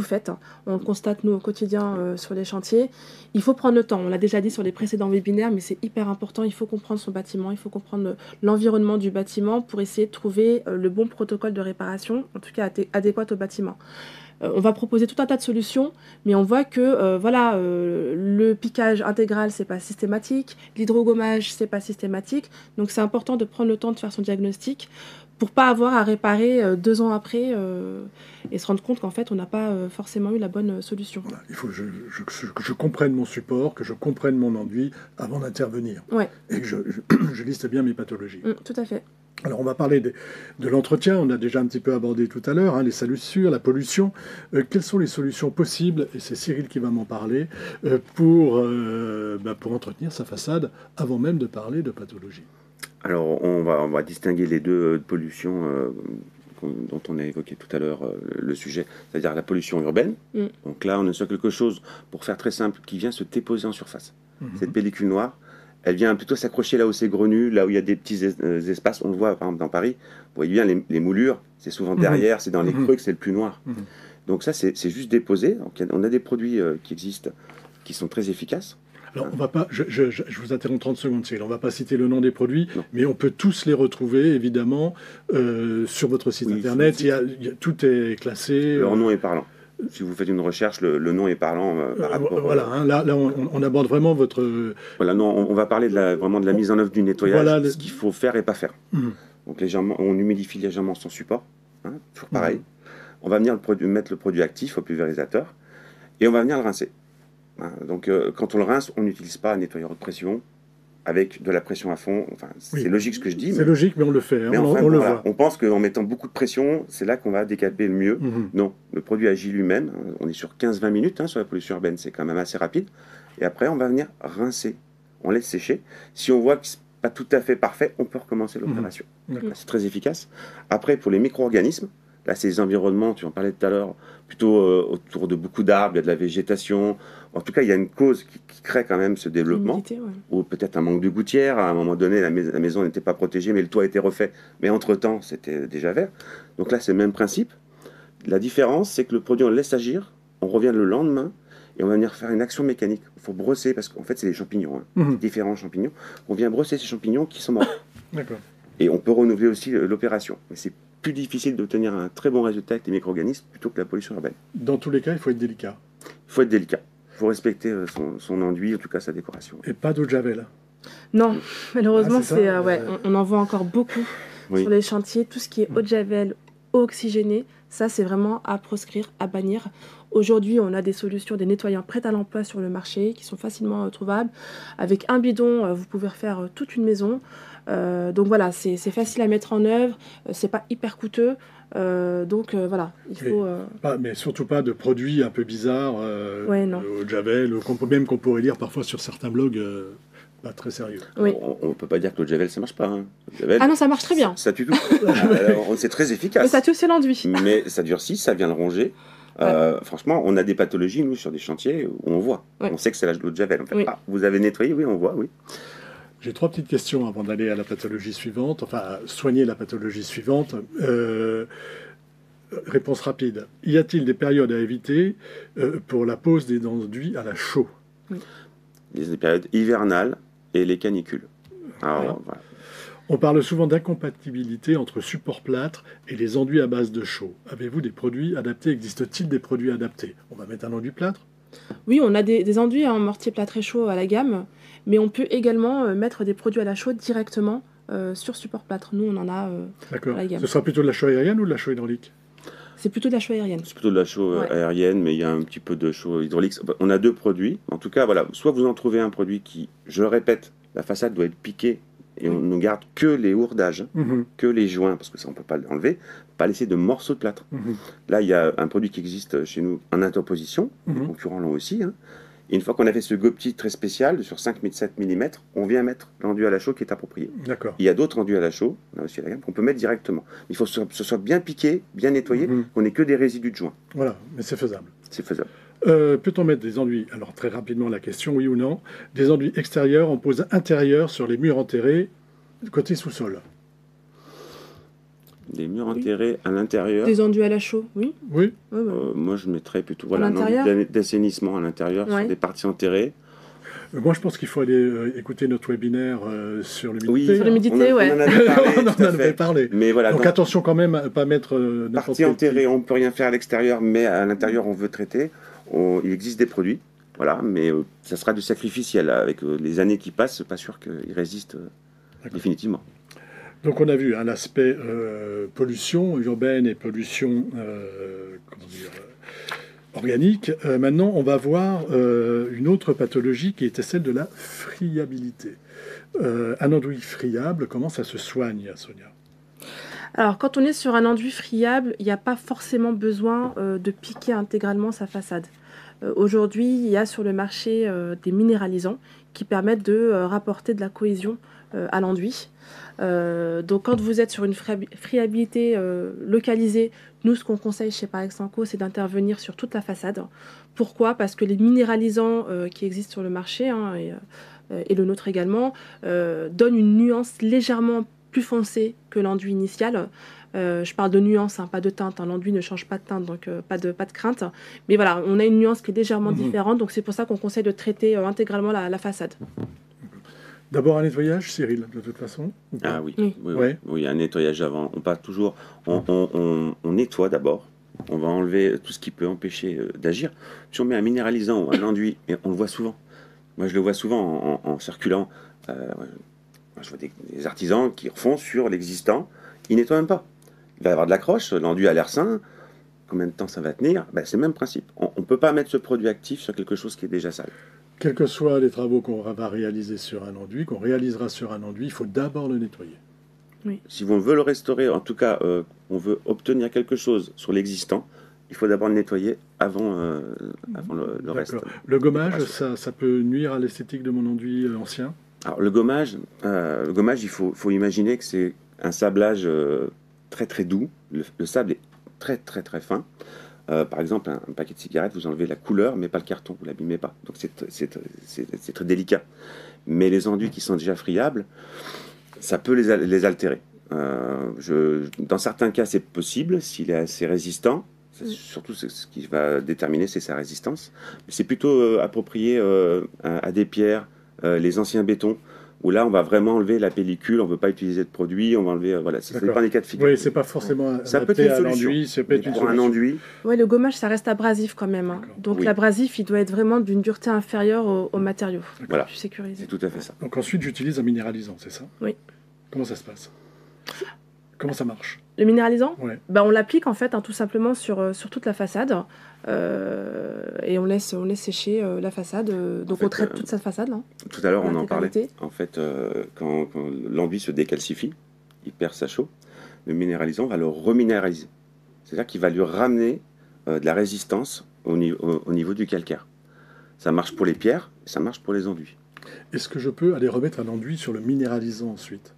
faite. On le constate nous au quotidien sur les chantiers. Il faut prendre le temps, on l'a déjà dit sur les précédents webinaires, mais c'est hyper important, il faut comprendre son bâtiment, il faut comprendre l'environnement du bâtiment pour essayer de trouver le bon protocole de réparation, en tout cas adéquat au bâtiment. On va proposer tout un tas de solutions, mais on voit que le piquage intégral, c'est pas systématique, l'hydrogommage, c'est pas systématique, donc c'est important de prendre le temps de faire son diagnostic pour pas avoir à réparer 2 ans après et se rendre compte qu'en fait, on n'a pas forcément eu la bonne solution. Voilà, il faut que je comprenne mon support, que je comprenne mon enduit avant d'intervenir. Ouais. Et que je liste bien mes pathologies. Tout à fait. Alors on va parler de l'entretien, on a déjà un petit peu abordé tout à l'heure, hein, les salissures, la pollution. Quelles sont les solutions possibles, et c'est Cyril qui va m'en parler, pour entretenir sa façade avant même de parler de pathologie? Alors, on va distinguer les deux pollutions dont on a évoqué tout à l'heure le sujet, c'est-à-dire la pollution urbaine. Donc là, on est sur quelque chose, pour faire très simple, qui vient se déposer en surface. Cette pellicule noire, elle vient plutôt s'accrocher là où c'est grenu, là où il y a des petits espaces. On le voit, par exemple, dans Paris. Vous voyez bien les moulures, c'est souvent derrière, c'est dans les creux que c'est le plus noir. Donc ça, c'est juste déposé. Donc, on a des produits qui existent, qui sont très efficaces. Alors, on va pas, je vous interromps 30 secondes, Cyril. On ne va pas citer le nom des produits, Non. mais on peut tous les retrouver, évidemment, sur votre site internet. Tout est classé. Leur nom est parlant. Si vous faites une recherche, le nom est parlant par rapport... Voilà, hein, là on aborde vraiment votre... Voilà, non, on va parler vraiment de la mise en œuvre du nettoyage, Voilà, ce qu'il faut faire et pas faire. Donc légèrement, on humidifie légèrement son support, hein, toujours pareil. On va venir mettre le produit actif au pulvérisateur et on va venir le rincer. Hein, donc quand on le rince, on n'utilise pas un nettoyeur de pression avec de la pression à fond. Enfin, c'est logique ce que je dis. C'est logique, mais on le fait, hein, mais enfin, on le voilà, voit. on pense qu'en mettant beaucoup de pression, c'est là qu'on va décaper le mieux. Non, le produit agit lui-même. On est sur 15-20 minutes hein, sur la pollution urbaine, c'est quand même assez rapide. Et après, on va venir rincer. On laisse sécher. Si on voit que c'est pas tout à fait parfait, on peut recommencer l'opération. C'est très efficace. Après, pour les micro-organismes, là, c'est les environnements, tu en parlais tout à l'heure, plutôt autour de beaucoup d'arbres, il y a de la végétation. En tout cas, il y a une cause qui crée quand même ce développement. Ou peut-être un manque de gouttière. À un moment donné, la maison n'était pas protégée, mais le toit était refait. Mais entre-temps, c'était déjà vert. Donc là, c'est le même principe. La différence, c'est que le produit, on le laisse agir, on revient le lendemain, et on va venir faire une action mécanique. Il faut brosser, parce qu'en fait, c'est des champignons, hein. Différents champignons. On vient brosser ces champignons qui sont morts. D'accord. Et on peut renouveler aussi l'opération. Mais c'est plus difficile d'obtenir un très bon résultat avec les micro-organismes plutôt que la pollution urbaine. Dans tous les cas, il faut être délicat. Il faut être délicat. Il faut respecter son enduit, en tout cas sa décoration. Et pas d'eau de javel. Non, malheureusement, ouais. on en voit encore beaucoup sur les chantiers. Tout ce qui est eau de javel, eau oxygénée, ça c'est vraiment à proscrire, à bannir. Aujourd'hui, on a des solutions, des nettoyants prêts à l'emploi sur le marché qui sont facilement trouvables. Avec un bidon, vous pouvez refaire toute une maison. Donc voilà, c'est facile à mettre en œuvre, c'est pas hyper coûteux. Donc voilà, il faut... mais surtout pas de produits un peu bizarres, non. eau de javel, même qu'on pourrait lire parfois sur certains blogs pas très sérieux. Oui. On ne peut pas dire que l'eau de javel, ça marche pas. Hein. Javel, ah non, ça marche très bien. Ça tue tout. C'est très efficace. Mais ça tue aussi l'enduit. Mais ça durcit, ça vient le ronger. Franchement, on a des pathologies, nous, sur des chantiers où on voit. On sait que c'est l'eau de javel. On fait, vous avez nettoyé? Oui, on voit, oui. J'ai 3 petites questions avant d'aller à la pathologie suivante, enfin, soigner la pathologie suivante. Réponse rapide. Y a-t-il des périodes à éviter pour la pose des enduits à la chaux? Les périodes hivernales et les canicules. Alors, voilà. On parle souvent d'incompatibilité entre support plâtre et les enduits à base de chaux. Avez-vous des produits adaptés? Existe-t-il des produits adaptés? On va mettre un enduit plâtre? Oui, on a des enduits en mortier plâtré chaud à la gamme, mais on peut également mettre des produits à la chaux directement sur support plâtre. Nous, on en a à la gamme. Ce sera plutôt de la chaux aérienne ou de la chaux hydraulique? C'est plutôt de la chaux aérienne. C'est plutôt de la chaux aérienne, mais il y a un petit peu de chaux hydraulique. On a 2 produits. En tout cas, voilà, soit vous en trouvez un produit qui, je le répète, la façade doit être piquée et on ne garde que les ourdages, que les joints, parce que ça on ne peut pas l'enlever, pas laisser de morceaux de plâtre. Là, il y a un produit qui existe chez nous en interposition, les concurrents l'ont aussi. Hein. Et une fois qu'on a fait ce gouppetit très spécial sur 5-7 mm, on vient mettre l'enduit à la chaux qui est approprié. Il y a d'autres enduits à la chaux, on a aussi la gamme, qu'on peut mettre directement. Il faut que ce soit bien piqué, bien nettoyé, qu'on n'ait que des résidus de joints. Voilà, mais c'est faisable. C'est faisable. Peut-on mettre des enduits, alors très rapidement la question, oui ou non, des enduits extérieurs en pose intérieure sur les murs enterrés, côté sous-sol? Des murs enterrés à l'intérieur. Des enduits à la chaux, oui. Oui. Moi, je mettrais plutôt un enduit d'assainissement à l'intérieur sur des parties enterrées. Moi, je pense qu'il faut aller écouter notre webinaire sur l'humidité. Oui, sur l'humidité, on en avait parlé. Mais voilà, donc attention quand même à ne pas mettre n'importe partie enterrée, on ne peut rien faire à l'extérieur, mais à l'intérieur, on veut traiter. Il existe des produits, voilà, mais ça sera du sacrificiel. Avec les années qui passent, pas sûr qu'ils résistent définitivement. Donc on a vu l'aspect pollution urbaine et pollution comment dire, organique. Maintenant, on va voir une autre pathologie qui était celle de la friabilité. Un enduit friable, comment ça se soigne, Sonia? Alors, quand on est sur un enduit friable, il n'y a pas forcément besoin de piquer intégralement sa façade. Aujourd'hui, il y a sur le marché des minéralisants qui permettent de rapporter de la cohésion à l'enduit. Donc, quand vous êtes sur une friabilité localisée, nous, ce qu'on conseille chez Parex Sanco, c'est d'intervenir sur toute la façade. Pourquoi? Parce que les minéralisants qui existent sur le marché, hein, et le nôtre également, donnent une nuance légèrement plus foncée que l'enduit initial. Je parle de nuance, hein, pas de teinte. Hein. L'enduit ne change pas de teinte, donc pas de crainte. Mais voilà, on a une nuance qui est légèrement différente, donc c'est pour ça qu'on conseille de traiter intégralement la façade. D'abord un nettoyage, Cyril, de toute façon? Ah oui, Oui. Oui, un nettoyage avant. On part toujours, on nettoie d'abord. On va enlever tout ce qui peut empêcher d'agir. Si on met un minéralisant ou un enduit, et on le voit souvent. Moi, je le vois souvent en circulant. Je vois des artisans qui refont sur l'existant. Ils nettoient même pas. Il va y avoir de l'accroche, l'enduit a l'air sain. Combien de temps ça va tenir? C'est le même principe. On ne peut pas mettre ce produit actif sur quelque chose qui est déjà sale. Quels que soient les travaux qu'on va réaliser sur un enduit, qu'on réalisera sur un enduit, il faut d'abord le nettoyer. Oui. Si on veut le restaurer, en tout cas, on veut obtenir quelque chose sur l'existant, il faut d'abord le nettoyer avant le reste. Le gommage, ça peut nuire à l'esthétique de mon enduit ancien? Alors, le gommage, il faut imaginer que c'est un sablage très très doux. Le sable est très très très fin. Par exemple, un paquet de cigarettes, vous enlevez la couleur, mais pas le carton, vous ne l'abîmez pas. Donc c'est très délicat. Mais les enduits qui sont déjà friables, ça peut les altérer. Dans certains cas, c'est possible s'il est assez résistant. Surtout, ce qui va déterminer, c'est sa résistance. Mais c'est plutôt approprié à des pierres, les anciens bétons, où là, on va vraiment enlever la pellicule, on ne veut pas utiliser de produit, on va enlever... voilà, ça dépend des cas de figure. Oui, c'est pas forcément ça peut être une solution. Pour un enduit. Oui, le gommage, ça reste abrasif quand même. Hein. Donc oui. L'abrasif, il doit être vraiment d'une dureté inférieure au matériau. Voilà, plus sécurisé. C'est tout à fait ça. Donc ensuite, j'utilise un minéralisant, c'est ça? Oui. Comment ça se passe? Comment ça marche? Le minéralisant, ouais. On l'applique en fait tout simplement sur toute la façade et on laisse sécher la façade. Donc on traite toute cette façade. Là, tout à l'heure on en parlait. En fait, quand l'enduit se décalcifie, il perd sa chaux, le minéralisant va le reminéraliser. C'est-à-dire qu'il va lui ramener de la résistance au niveau du calcaire. Ça marche pour les pierres, ça marche pour les enduits. Est-ce que je peux aller remettre un enduit sur le minéralisant ensuite?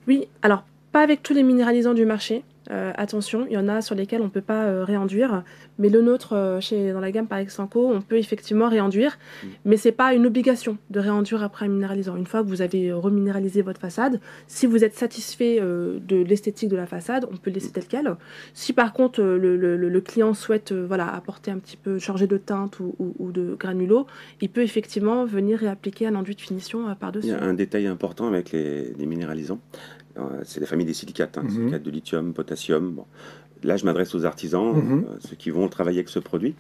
Oui, alors pas avec tous les minéralisants du marché. Attention, il y en a sur lesquels on ne peut pas réenduire. Mais le nôtre, dans la gamme Parex Sanco, on peut effectivement réenduire. Mais ce n'est pas une obligation de réenduire après un minéralisant. Une fois que vous avez reminéralisé votre façade, si vous êtes satisfait de l'esthétique de la façade, on peut le laisser tel quel. Si par contre le client souhaite apporter un petit peu, changer de teinte ou de granulo, il peut effectivement venir réappliquer un enduit de finition par-dessus. Il y a un détail important avec les minéralisants. C'est la famille des silicates, silicates de lithium, potassium. Bon. Là, je m'adresse aux artisans, ceux qui vont travailler avec ce produit.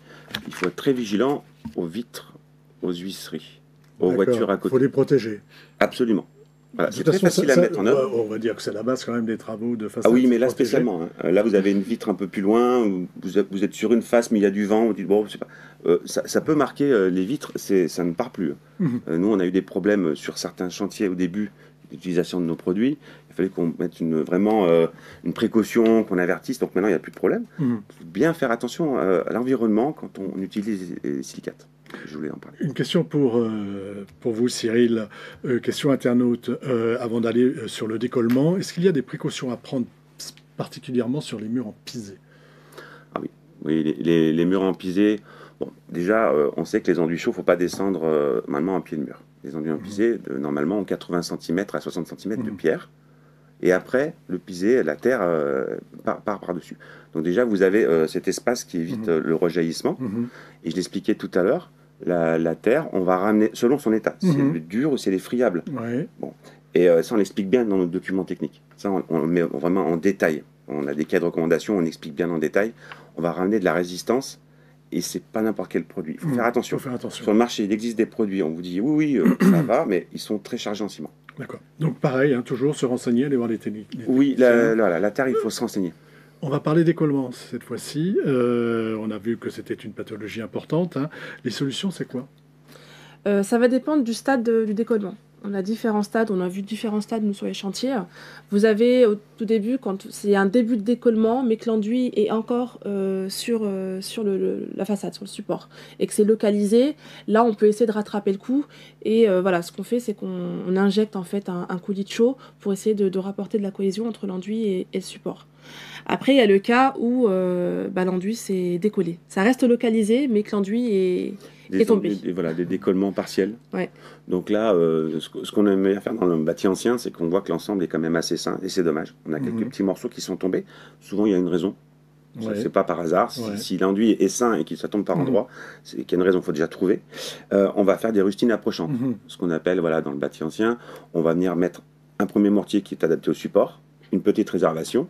Il faut être très vigilant aux vitres, aux huisseries, aux voitures à côté. Il faut les protéger. Absolument. Voilà, c'est très facile à mettre en œuvre. On va dire que c'est la base quand même des travaux de façade. Ah oui, mais là spécialement. Là, vous avez une vitre un peu plus loin, vous êtes sur une face, mais il y a du vent. Vous dites, bon, je sais pas. Ça peut marquer les vitres, ça ne part plus. Nous, on a eu des problèmes sur certains chantiers au début d'utilisation de nos produits. Il fallait qu'on mette vraiment une précaution, qu'on avertisse. Donc maintenant, il n'y a plus de problème. Il faut bien faire attention à l'environnement quand on utilise les silicates. Je voulais en parler. Une question pour vous, Cyril. Question internaute. Avant d'aller sur le décollement, est-ce qu'il y a des précautions à prendre particulièrement sur les murs en pisé? Ah oui, les murs en pisé. Bon, déjà, on sait que les enduits chauds, il ne faut pas descendre normalement en pied de mur. Les enduits en pisé, normalement, ont 80 cm à 60 cm de pierre. Et après, le pisé, la terre part par-dessus. Donc déjà, vous avez cet espace qui évite le rejaillissement. Et je l'expliquais tout à l'heure, la terre, on va ramener, selon son état, si elle est dure ou si elle est friable. Bon. Et ça, on l'explique bien dans nos documents techniques. Ça, on met vraiment en détail. On a des cas de recommandation, on explique bien en détail. On va ramener de la résistance. Et c'est pas n'importe quel produit. Il faut faire attention. Sur le marché, il existe des produits, on vous dit oui, ça va, mais ils sont très chargés en ciment. D'accord. Donc pareil, hein, toujours se renseigner, aller voir les techniciens. Oui, la terre, il faut se renseigner. On va parler d'écoulement cette fois-ci. On a vu que c'était une pathologie importante, hein. Les solutions, c'est quoi? Ça va dépendre du stade du décollement. On a différents stades, on a vu différents stades nous sur les chantiers. Vous avez au tout début, quand c'est un début de décollement, mais que l'enduit est encore sur la façade, sur le support, et que c'est localisé, là on peut essayer de rattraper le coup. Et voilà, ce qu'on fait, c'est qu'on injecte en fait un coulis de chaud pour essayer de rapporter de la cohésion entre l'enduit et le support. Après, il y a le cas où l'enduit s'est décollé. Ça reste localisé, mais que l'enduit est tombé. Des décollements partiels. Ouais. Donc là, ce qu'on aimait faire dans le bâti ancien, c'est qu'on voit que l'ensemble est quand même assez sain, et c'est dommage. On a quelques petits morceaux qui sont tombés. Souvent, il y a une raison. C'est pas par hasard. Si l'enduit est sain et que ça tombe par endroit, c'est qu'il y a une raison, il faut déjà trouver. On va faire des rustines approchantes. Ce qu'on appelle, dans le bâti ancien, on va venir mettre un premier mortier qui est adapté au support, une petite réservation.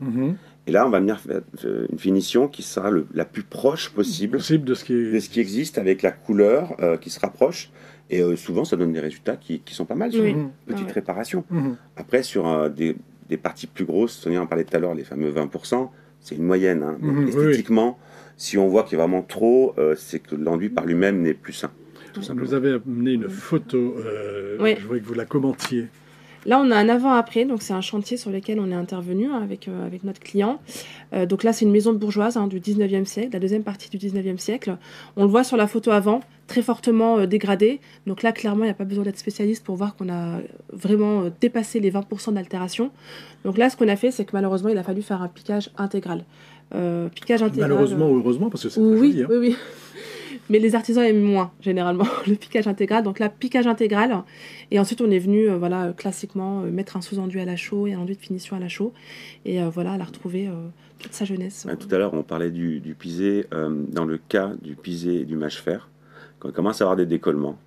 Et là, on va venir faire une finition qui sera la plus proche possible de ce qui existe, avec la couleur qui se rapproche. Et souvent, ça donne des résultats qui sont pas mal sur une petite réparation. Après, sur des parties plus grosses, Sonia en parlait tout à l'heure, les fameux 20%, c'est une moyenne. Hein. Donc, esthétiquement, si on voit qu'il y a vraiment trop, c'est que l'enduit par lui-même n'est plus sain. Vous nous avez amené une photo, je voudrais que vous la commentiez. Là, on a un avant-après, donc c'est un chantier sur lequel on est intervenu avec notre client. Donc là, c'est une maison bourgeoise du 19e siècle, la deuxième partie du 19e siècle. On le voit sur la photo avant, très fortement dégradé. Donc là, clairement, il n'y a pas besoin d'être spécialiste pour voir qu'on a vraiment dépassé les 20% d'altération. Donc là, ce qu'on a fait, c'est que malheureusement, il a fallu faire un piquage intégral. Piquage intégral. Malheureusement ou heureusement, parce que c'est très joli. Hein. Oui. Mais les artisans aiment moins, généralement, le piquage intégral. Donc là, piquage intégral. Et ensuite, on est venu, classiquement, mettre un sous-enduit à la chaux et un enduit de finition à la chaux. Et elle a retrouvé toute sa jeunesse. Tout à l'heure, on parlait du pisé. Dans le cas du pisé et du mâche-fer, quand on commence à avoir des décollements,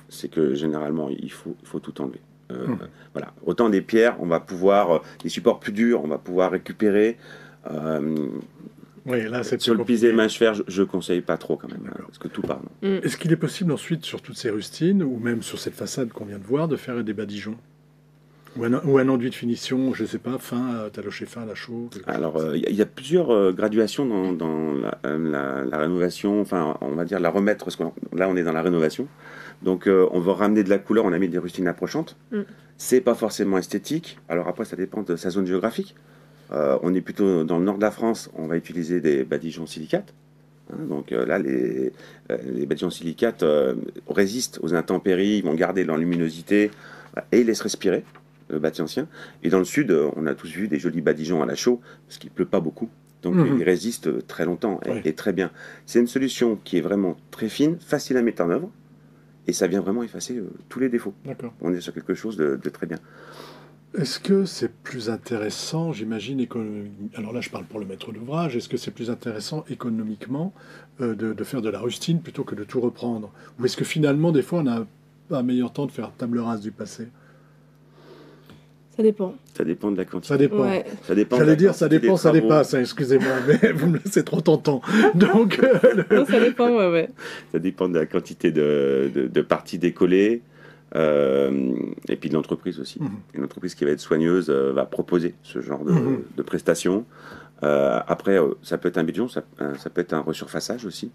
c'est que généralement, il faut tout enlever. Autant des pierres, on va pouvoir, des supports plus durs, on va pouvoir récupérer. Là, sur le pisé mâche-fer, je ne conseille pas trop quand même, parce que tout part. Est-ce qu'il est possible ensuite, sur toutes ces rustines, ou même sur cette façade qu'on vient de voir, de faire des badigeons ou un enduit de finition, je ne sais pas, taloché fin à la chaux? Alors, il y a plusieurs graduations dans la rénovation, enfin, on va dire la remettre, parce que là, on est dans la rénovation. Donc, on va ramener de la couleur, on a mis des rustines approchantes. C'est pas forcément esthétique. Alors après, ça dépend de sa zone géographique. On est plutôt dans le nord de la France, on va utiliser des badigeons silicates. Donc là, les badigeons silicates résistent aux intempéries, ils vont garder leur luminosité et ils laissent respirer le bâti ancien. Et dans le sud, on a tous vu des jolis badigeons à la chaux, parce qu'il ne pleut pas beaucoup. Donc ils résistent très longtemps et très bien. C'est une solution qui est vraiment très fine, facile à mettre en œuvre, et ça vient vraiment effacer tous les défauts. On est sur quelque chose de très bien. Est-ce que c'est plus intéressant, j'imagine, alors là je parle pour le maître d'ouvrage, est-ce que c'est plus intéressant économiquement de faire de la rustine plutôt que de tout reprendre? Ou est-ce que finalement, des fois, on a un meilleur temps de faire table rase du passé? Ça dépend. Ça dépend de la quantité. Ça dépend. Ouais. J'allais dire ça dépend, ça dépasse, hein, excusez-moi, mais vous me laissez trop tentant. Donc, non, ça dépend, ouais. Ça dépend de la quantité de parties décollées. Et puis de l'entreprise aussi. Une entreprise qui va être soigneuse va proposer ce genre de prestations. Après, ça peut être un badigeon, ça peut être un resurfaçage aussi,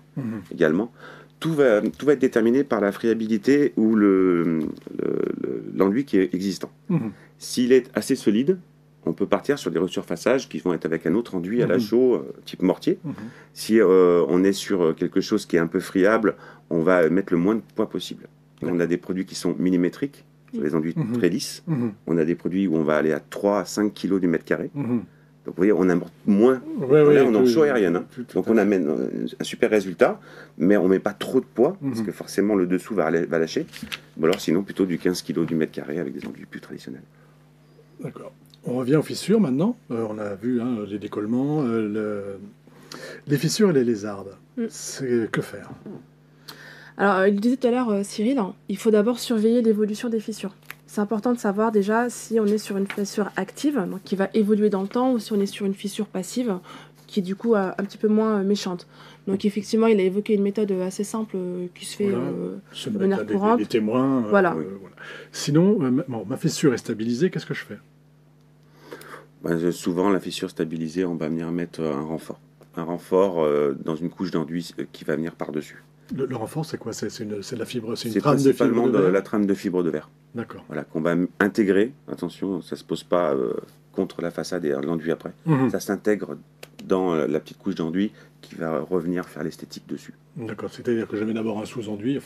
également. Tout va être déterminé par la friabilité ou l'enduit qui est existant. S'il est assez solide, on peut partir sur des resurfaçages qui vont être avec un autre enduit à la chaux, type mortier. Si on est sur quelque chose qui est un peu friable, on va mettre le moins de poids possible. On a des produits qui sont millimétriques, sur les enduits très lisses. On a des produits où on va aller à 3 à 5 kg du mètre carré. Donc vous voyez, on amorte moins. Là, on est en chaux aérienne. Donc on amène un super résultat, mais on ne met pas trop de poids, parce que forcément le dessous va lâcher. Ou alors sinon plutôt du 15 kg du mètre carré avec des enduits plus traditionnels. D'accord. On revient aux fissures maintenant. On a vu les décollements, les fissures et les lézardes. Que faire? Alors, il disait tout à l'heure, Cyril, il faut d'abord surveiller l'évolution des fissures. c'est important de savoir déjà si on est sur une fissure active, donc qui va évoluer dans le temps, ou si on est sur une fissure passive, qui est du coup un petit peu moins méchante. Donc effectivement, il a évoqué une méthode assez simple qui se fait de manière courante. Des témoins. Voilà. Voilà. Sinon, ma fissure est stabilisée, qu'est-ce que je fais? Souvent, la fissure stabilisée, on va venir mettre un renfort. Un renfort dans une couche d'enduit qui va venir par-dessus. Le renfort, c'est quoi? C'est de la fibre, c'est une C'est trame de fibre principalement de verre? la trame de fibre de verre. D'accord. Voilà, qu'on va intégrer. Attention, ça ne se pose pas contre la façade et l'enduit après. Ça s'intègre dans la petite couche d'enduit qui va revenir faire l'esthétique dessus. D'accord, c'est-à-dire que je mets d'abord un sous-enduit,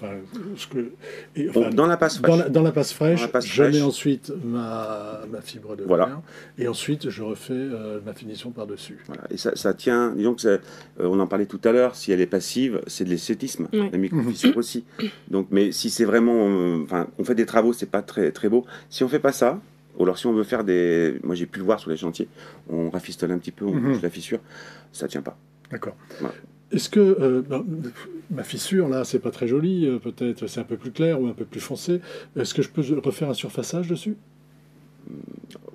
Dans la passe fraîche. Dans la passe fraîche, je fraîche. mets ensuite ma fibre de verre, et ensuite je refais ma finition par-dessus. Voilà. Et ça tient, disons que on en parlait tout à l'heure, si elle est passive, c'est de l'esthétisme, la micro-fissure aussi. Donc, mais si c'est vraiment, on fait des travaux, c'est pas très, très beau. Si on fait pas ça, ou alors si on veut faire moi j'ai pu le voir sur les chantiers, on rafistole un petit peu, on bouge la fissure, ça tient pas. D'accord. Voilà. Est-ce que ma fissure, là, c'est pas très joli, peut-être c'est un peu plus clair ou un peu plus foncé. Est-ce que je peux refaire un surfaçage dessus?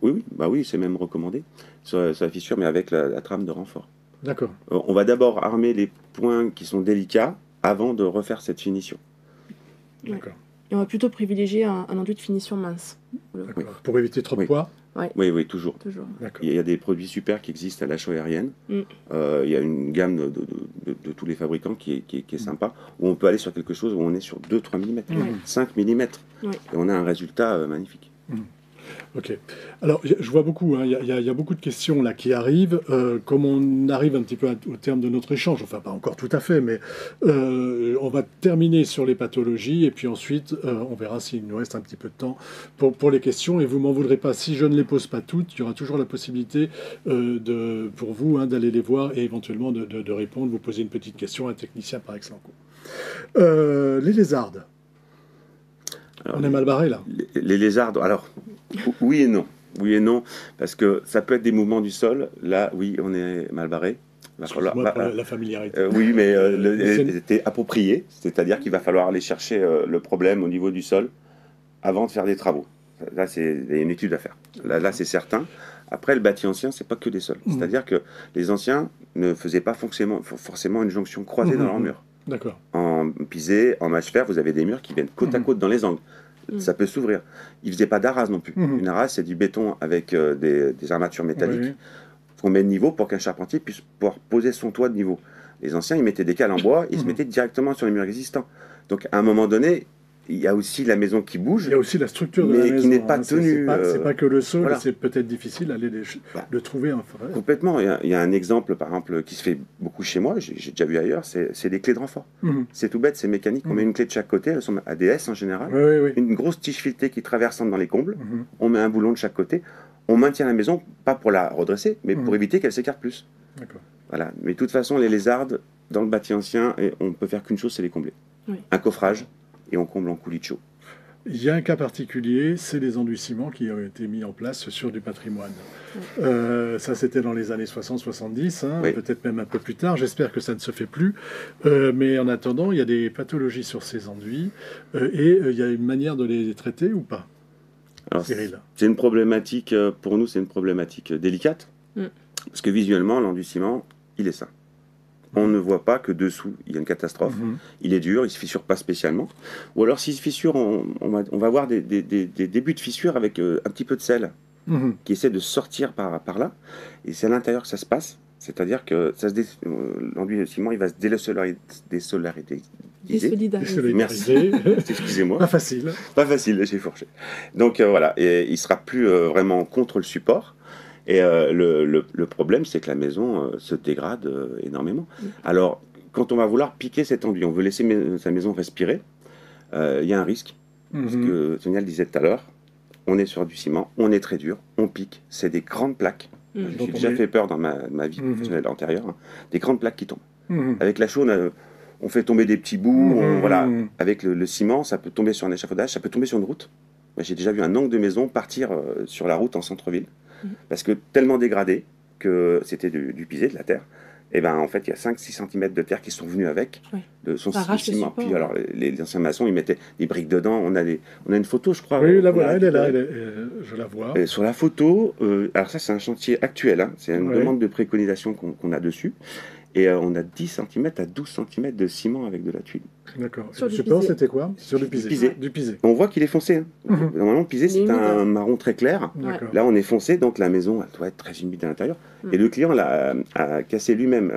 Oui, c'est même recommandé sur la fissure, mais avec la trame de renfort. D'accord. On va d'abord armer les points qui sont délicats avant de refaire cette finition. D'accord. Et on va plutôt privilégier un enduit de finition mince. D'accord. Pour éviter trop de poids? Oui, toujours. Il y a des produits super qui existent à l'achat aérienne. Il y a une gamme de tous les fabricants qui est sympa, où on peut aller sur quelque chose où on est sur 2-3 mm, 5 mm. Et on a un résultat magnifique. Ok. Alors, je vois beaucoup, il y a beaucoup de questions là qui arrivent. Comme on arrive un petit peu au terme de notre échange, enfin pas encore tout à fait, mais on va terminer sur les pathologies et puis ensuite on verra s'il nous reste un petit peu de temps pour les questions. Et vous m'en voudrez pas si je ne les pose pas toutes, il y aura toujours la possibilité pour vous d'aller les voir et éventuellement de répondre, vous poser une petite question à un technicien par Exlanco. Les lézardes. Alors, on est mal barré là. Les lézardes, alors oui et non. Oui et non, parce que ça peut être des mouvements du sol. Là, oui, on est mal barré. Excuse-moi pour la familiarité. Oui, mais c'était approprié. C'est-à-dire qu'il va falloir aller chercher le problème au niveau du sol avant de faire des travaux. Là, il y a une étude à faire. Là c'est certain. Après, le bâti ancien, c'est pas que des sols. C'est-à-dire que les anciens ne faisaient pas forcément une jonction croisée dans leurs murs. D'accord. En pisé, en mâche-fer, vous avez des murs qui viennent côte à côte dans les angles. Ça peut s'ouvrir. Ils ne faisaient pas d'arras non plus. Une arras, c'est du béton avec des armatures métalliques qu'on met de niveau pour qu'un charpentier puisse pouvoir poser son toit de niveau. Les anciens, ils mettaient des cales en bois, ils se mettaient directement sur les murs existants. Donc, à un moment donné, il y a aussi la maison qui bouge. Il y a aussi la structure de la maison. Mais qui n'est pas tenue. C'est pas que le sol, voilà. C'est peut-être difficile d'aller le trouver. Complètement. Il y a un exemple, par exemple, qui se fait beaucoup chez moi, j'ai déjà vu ailleurs, c'est des clés de renfort. C'est tout bête, c'est mécanique. On met une clé de chaque côté, elles sont ADS en général. Une grosse tige filetée qui traverse dans les combles. On met un boulon de chaque côté. On maintient la maison, pas pour la redresser, mais pour éviter qu'elle s'écarte plus. Voilà. Mais de toute façon, les lézardes, dans le bâti ancien, on ne peut faire qu'une chose, c'est les combler. Un coffrage. Et on comble en coulis de chaud. Il y a un cas particulier, c'est les enduits ciment qui ont été mis en place sur du patrimoine. Ça, c'était dans les années 60-70, peut-être même un peu plus tard. J'espère que ça ne se fait plus. Mais en attendant, il y a des pathologies sur ces enduits. Et il y a une manière de les traiter ou pas? Alors, Cyril, c'est une problématique, pour nous, c'est une problématique délicate. Parce que visuellement, l'enduit ciment, il est sain. On ne voit pas que dessous, il y a une catastrophe. Il est dur, il ne se fissure pas spécialement. Ou alors, s'il se fissure, on va avoir des débuts de fissure avec un petit peu de sel qui essaie de sortir par là. Et c'est à l'intérieur que ça se passe. C'est-à-dire que l'enduit ciment, il va se désolariser. Merci. Excusez-moi. Pas facile. Pas facile, j'ai fourché. Donc voilà, et il ne sera plus vraiment contre le support. Et le problème, c'est que la maison se dégrade énormément. Alors, quand on va vouloir piquer cet enduit, on veut laisser sa maison respirer, il y a un risque. Parce que Sonia le disait tout à l'heure, on est sur du ciment, on est très dur, on pique, c'est des grandes plaques. J'ai déjà fait peur dans ma vie professionnelle antérieure, des grandes plaques qui tombent. Avec la chaux, on fait tomber des petits bouts, voilà. Avec le ciment, ça peut tomber sur un échafaudage, ça peut tomber sur une route. J'ai déjà vu un angle de maison partir sur la route en centre-ville. Parce que tellement dégradé que c'était du pisé, de la terre, et ben en fait, il y a 5-6 cm de terre qui sont venus avec, Oui. de son Ça arrache le ciment. support, Puis ouais. alors, les anciens maçons, ils mettaient des briques dedans. On a une photo, je crois. Oui, là, qu'on a voilà, elle est là, récupérée. je la vois. Et sur la photo, alors ça, c'est un chantier actuel, hein, c'est une Ouais. demande de préconisation qu'on a dessus. Et on a 10 cm à 12 cm de ciment avec de la tuile. D'accord. Sur Le du support, pisé. c'était quoi? Sur du pisé. pisé. Du pisé. On voit qu'il est foncé. Hein. Mhm. Normalement, le pisé, Il est c'est humide, un hein. marron très clair. D'accord. Là, on est foncé, donc la maison, elle doit être très humide à l'intérieur. Mm. Et le client a cassé lui-même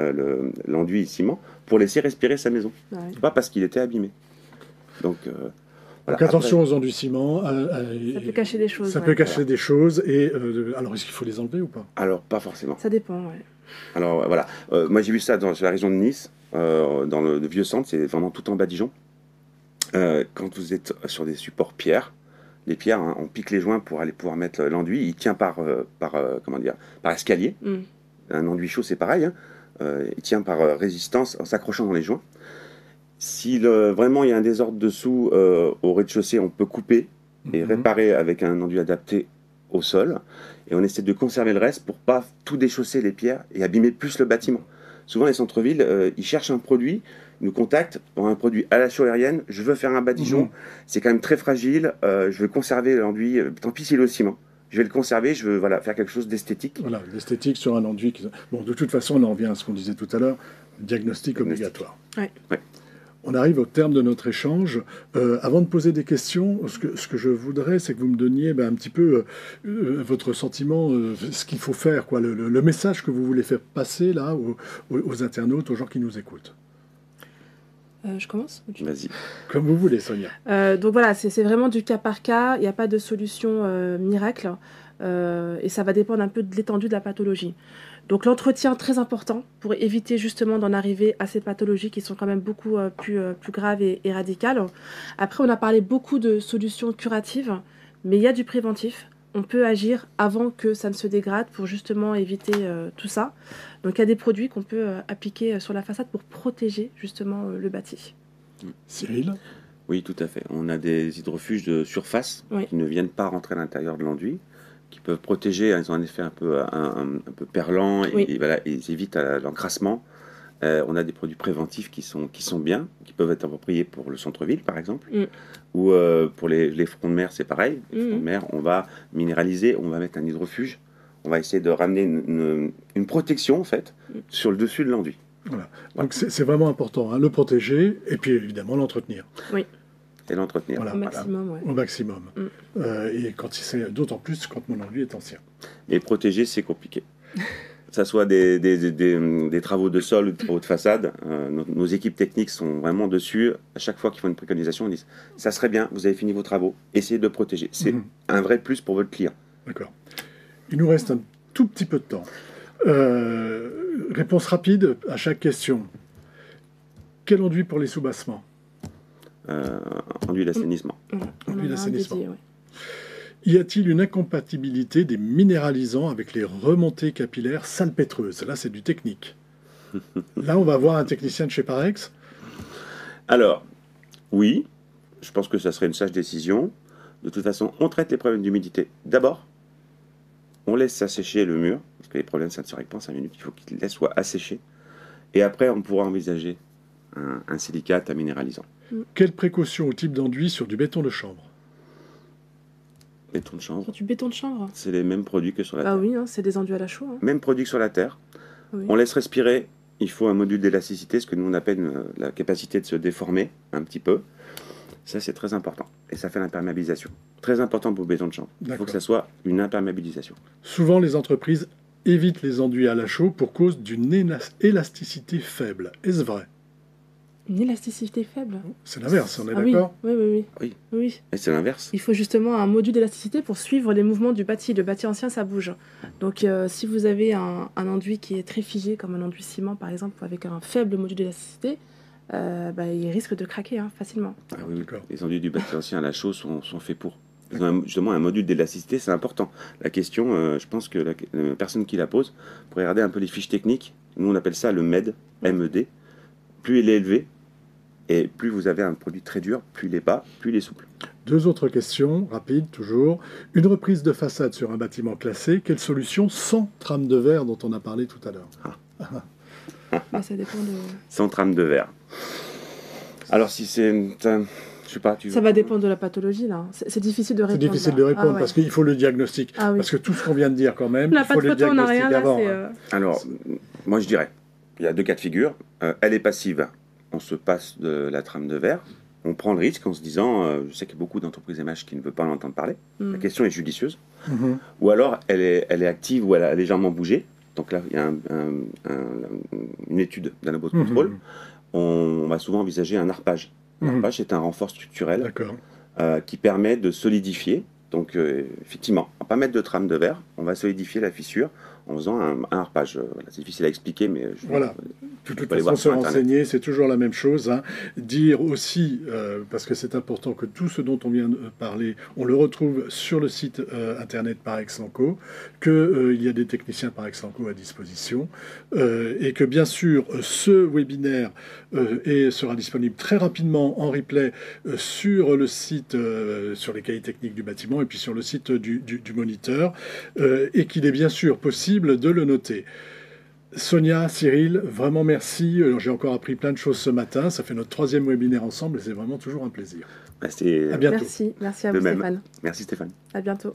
l'enduit ciment pour laisser respirer sa maison. Ouais. C'est pas parce qu'il était abîmé. Donc, voilà. Donc attention aux enduits ciment. Ça peut cacher des choses. Ça ouais. peut cacher des choses. Et alors, est-ce qu'il faut les enlever ou pas? Alors, pas forcément. Ça dépend, ouais. Alors, voilà. Moi, j'ai vu ça sur la région de Nice, dans le vieux centre, c'est vraiment tout en badigeon. Quand vous êtes sur des supports pierre, les pierres, hein, on pique les joints pour aller pouvoir mettre l'enduit. Il tient comment dire, par escalier. Mm. Un enduit chaud, c'est pareil. Hein. Il tient par résistance en s'accrochant dans les joints. Si vraiment il y a un désordre dessous, au rez-de-chaussée, on peut couper et Mhm. réparer avec un enduit adapté au sol. Et on essaie de conserver le reste pour pas tout déchausser les pierres et abîmer plus le bâtiment. Souvent, les centres-villes, ils cherchent un produit, ils nous contactent pour un produit à la chaux aérienne. Je veux faire un badigeon, Mhm. c'est quand même très fragile. Je veux conserver l'enduit. Tant pis s'il est au ciment. Je vais le conserver. Je veux faire quelque chose d'esthétique. Voilà, l'esthétique sur un enduit. Bon, de toute façon, on en revient à ce qu'on disait tout à l'heure, diagnostic obligatoire. Ouais. Ouais. On arrive au terme de notre échange. Avant de poser des questions, ce que je voudrais, c'est que vous me donniez un petit peu votre sentiment, ce qu'il faut faire, quoi, le message que vous voulez faire passer là aux internautes, aux gens qui nous écoutent. Je commence ou tu- Vas-y. Comme vous voulez, Sonia. Donc voilà, c'est vraiment du cas par cas. Il n'y a pas de solution miracle. Et ça va dépendre un peu de l'étendue de la pathologie. Donc l'entretien, très important pour éviter justement d'en arriver à ces pathologies qui sont quand même beaucoup plus graves et radicales. Après, on a parlé beaucoup de solutions curatives, mais il y a du préventif. On peut agir avant que ça ne se dégrade pour justement éviter tout ça. Donc il y a des produits qu'on peut appliquer sur la façade pour protéger justement le bâti. Cyril? Oui, tout à fait. On a des hydrofuges de surface Oui. qui ne viennent pas rentrer à l'intérieur de l'enduit, qui peuvent protéger. Ils ont un effet un peu perlant et, Oui. et voilà, ils évitent l'encrassement. On a des produits préventifs qui sont bien, qui peuvent être appropriés pour le centre-ville, par exemple, Mm. ou pour les fronts de mer, c'est pareil. Les Mm. fronts de mer, on va minéraliser, on va mettre un hydrofuge, on va essayer de ramener une protection, en fait, sur le dessus de l'enduit. Voilà. Donc c'est vraiment important, hein, le protéger et puis évidemment l'entretenir Et l'entretenir. Voilà. Au maximum, ouais. au maximum. Mm. Et d'autant plus quand mon enduit est ancien. Et protéger, c'est compliqué. Que ça soit des travaux de sol ou des travaux de façade, nos équipes techniques sont vraiment dessus. À chaque fois qu'ils font une préconisation, ils disent « ça serait bien, vous avez fini vos travaux, essayez de protéger ». C'est Mhm. un vrai plus pour votre client. D'accord. Il nous reste un tout petit peu de temps. Réponse rapide à chaque question. Quel enduit pour les soubassements? Enduit d'assainissement. Voilà. On Enduit en a un d'assainissement. dédié, ouais. Y a-t-il une incompatibilité des minéralisants avec les remontées capillaires salpêtreuses? Là, c'est du technique. Là, on va voir un technicien de chez Parex. Alors, oui, je pense que ça serait une sage décision. De toute façon, on traite les problèmes d'humidité d'abord. On laisse s'assécher le mur, parce que les problèmes, ça ne se règle pas en 5 minutes. Il faut qu'il laisse soit asséché. Et après, on pourra envisager un silicate, un minéralisant. Quelle précaution au type d'enduit sur du béton de chambre? Béton de chanvre, Sur du béton de chanvre. c'est les mêmes produits que sur la Ah terre. oui, hein, c'est des enduits à la chaux. Hein. Même produit que sur la terre. Oui. On laisse respirer. Il faut un module d'élasticité, ce que nous on appelle la capacité de se déformer un petit peu. Ça, c'est très important. Et ça fait l'imperméabilisation. Très important pour le béton de chambre. Il faut D'accord. que ça soit une imperméabilisation. Souvent, les entreprises évitent les enduits à la chaux pour cause d'une élasticité faible. Est-ce vrai? Une élasticité faible. C'est l'inverse, on est Ah oui, d'accord? oui, oui, oui. Oui. Oui. Et c'est l'inverse. Il faut justement un module d'élasticité pour suivre les mouvements du bâti. Le bâti ancien, ça bouge. Donc, si vous avez un enduit qui est très figé, comme un enduit ciment, par exemple, avec un faible module d'élasticité, il risque de craquer facilement. Ah oui, D'accord. les enduits du bâti ancien à la chaux sont faits pour. Ils ont justement un module d'élasticité, c'est important. La question, je pense que la personne qui la pose pourrait regarder un peu les fiches techniques. Nous, on appelle ça le MED, MED. Plus il est élevé, Et plus vous avez un produit très dur, plus il est bas, plus il est souple. 2 autres questions, rapides toujours. Une reprise de façade sur un bâtiment classé, quelle solution sans trame de verre dont on a parlé tout à l'heure? Mais ça dépend de... Sans trame de verre. Alors si c'est... Je sais pas, Ça va dépendre de la pathologie, là. C'est difficile de répondre. C'est difficile de répondre ouais. parce qu'il faut le diagnostic. Ah oui. Parce que tout ce qu'on vient de dire quand même, On n'a il pas faut de le photo, on n'a diagnostic rien, là, d'abord. c'est... Alors, moi je dirais, il y a 2 cas de figure. Elle est passive, on se passe de la trame de verre. On prend le risque en se disant, je sais qu'il y a beaucoup d'entreprises MH qui ne veulent pas en entendre parler. La question est judicieuse. Ou alors, elle est active ou elle a légèrement bougé. Donc là, il y a une étude d'un labo de contrôle. On va souvent envisager un arpage. L'arpage, c'est un renfort structurel qui permet de solidifier. Donc, effectivement, on va pas mettre de trame de verre, on va solidifier la fissure en faisant un arpage. Voilà, c'est difficile à expliquer, mais voilà. De toute façon, se renseigner, c'est toujours la même chose. Hein. Dire aussi, parce que c'est important que tout ce dont on vient de parler, on le retrouve sur le site internet par Exlanco, qu'il y a des techniciens par Exlanco à disposition, et que bien sûr, ce webinaire sera disponible très rapidement en replay sur le site, sur les cahiers techniques du bâtiment, et puis sur le site du moniteur, et qu'il est bien sûr possible de le noter. Sonia, Cyril, vraiment merci. J'ai encore appris plein de choses ce matin. Ça fait notre 3e webinaire ensemble et c'est vraiment toujours un plaisir. À bientôt. Merci à vous, Stéphane. Merci Stéphane. À bientôt.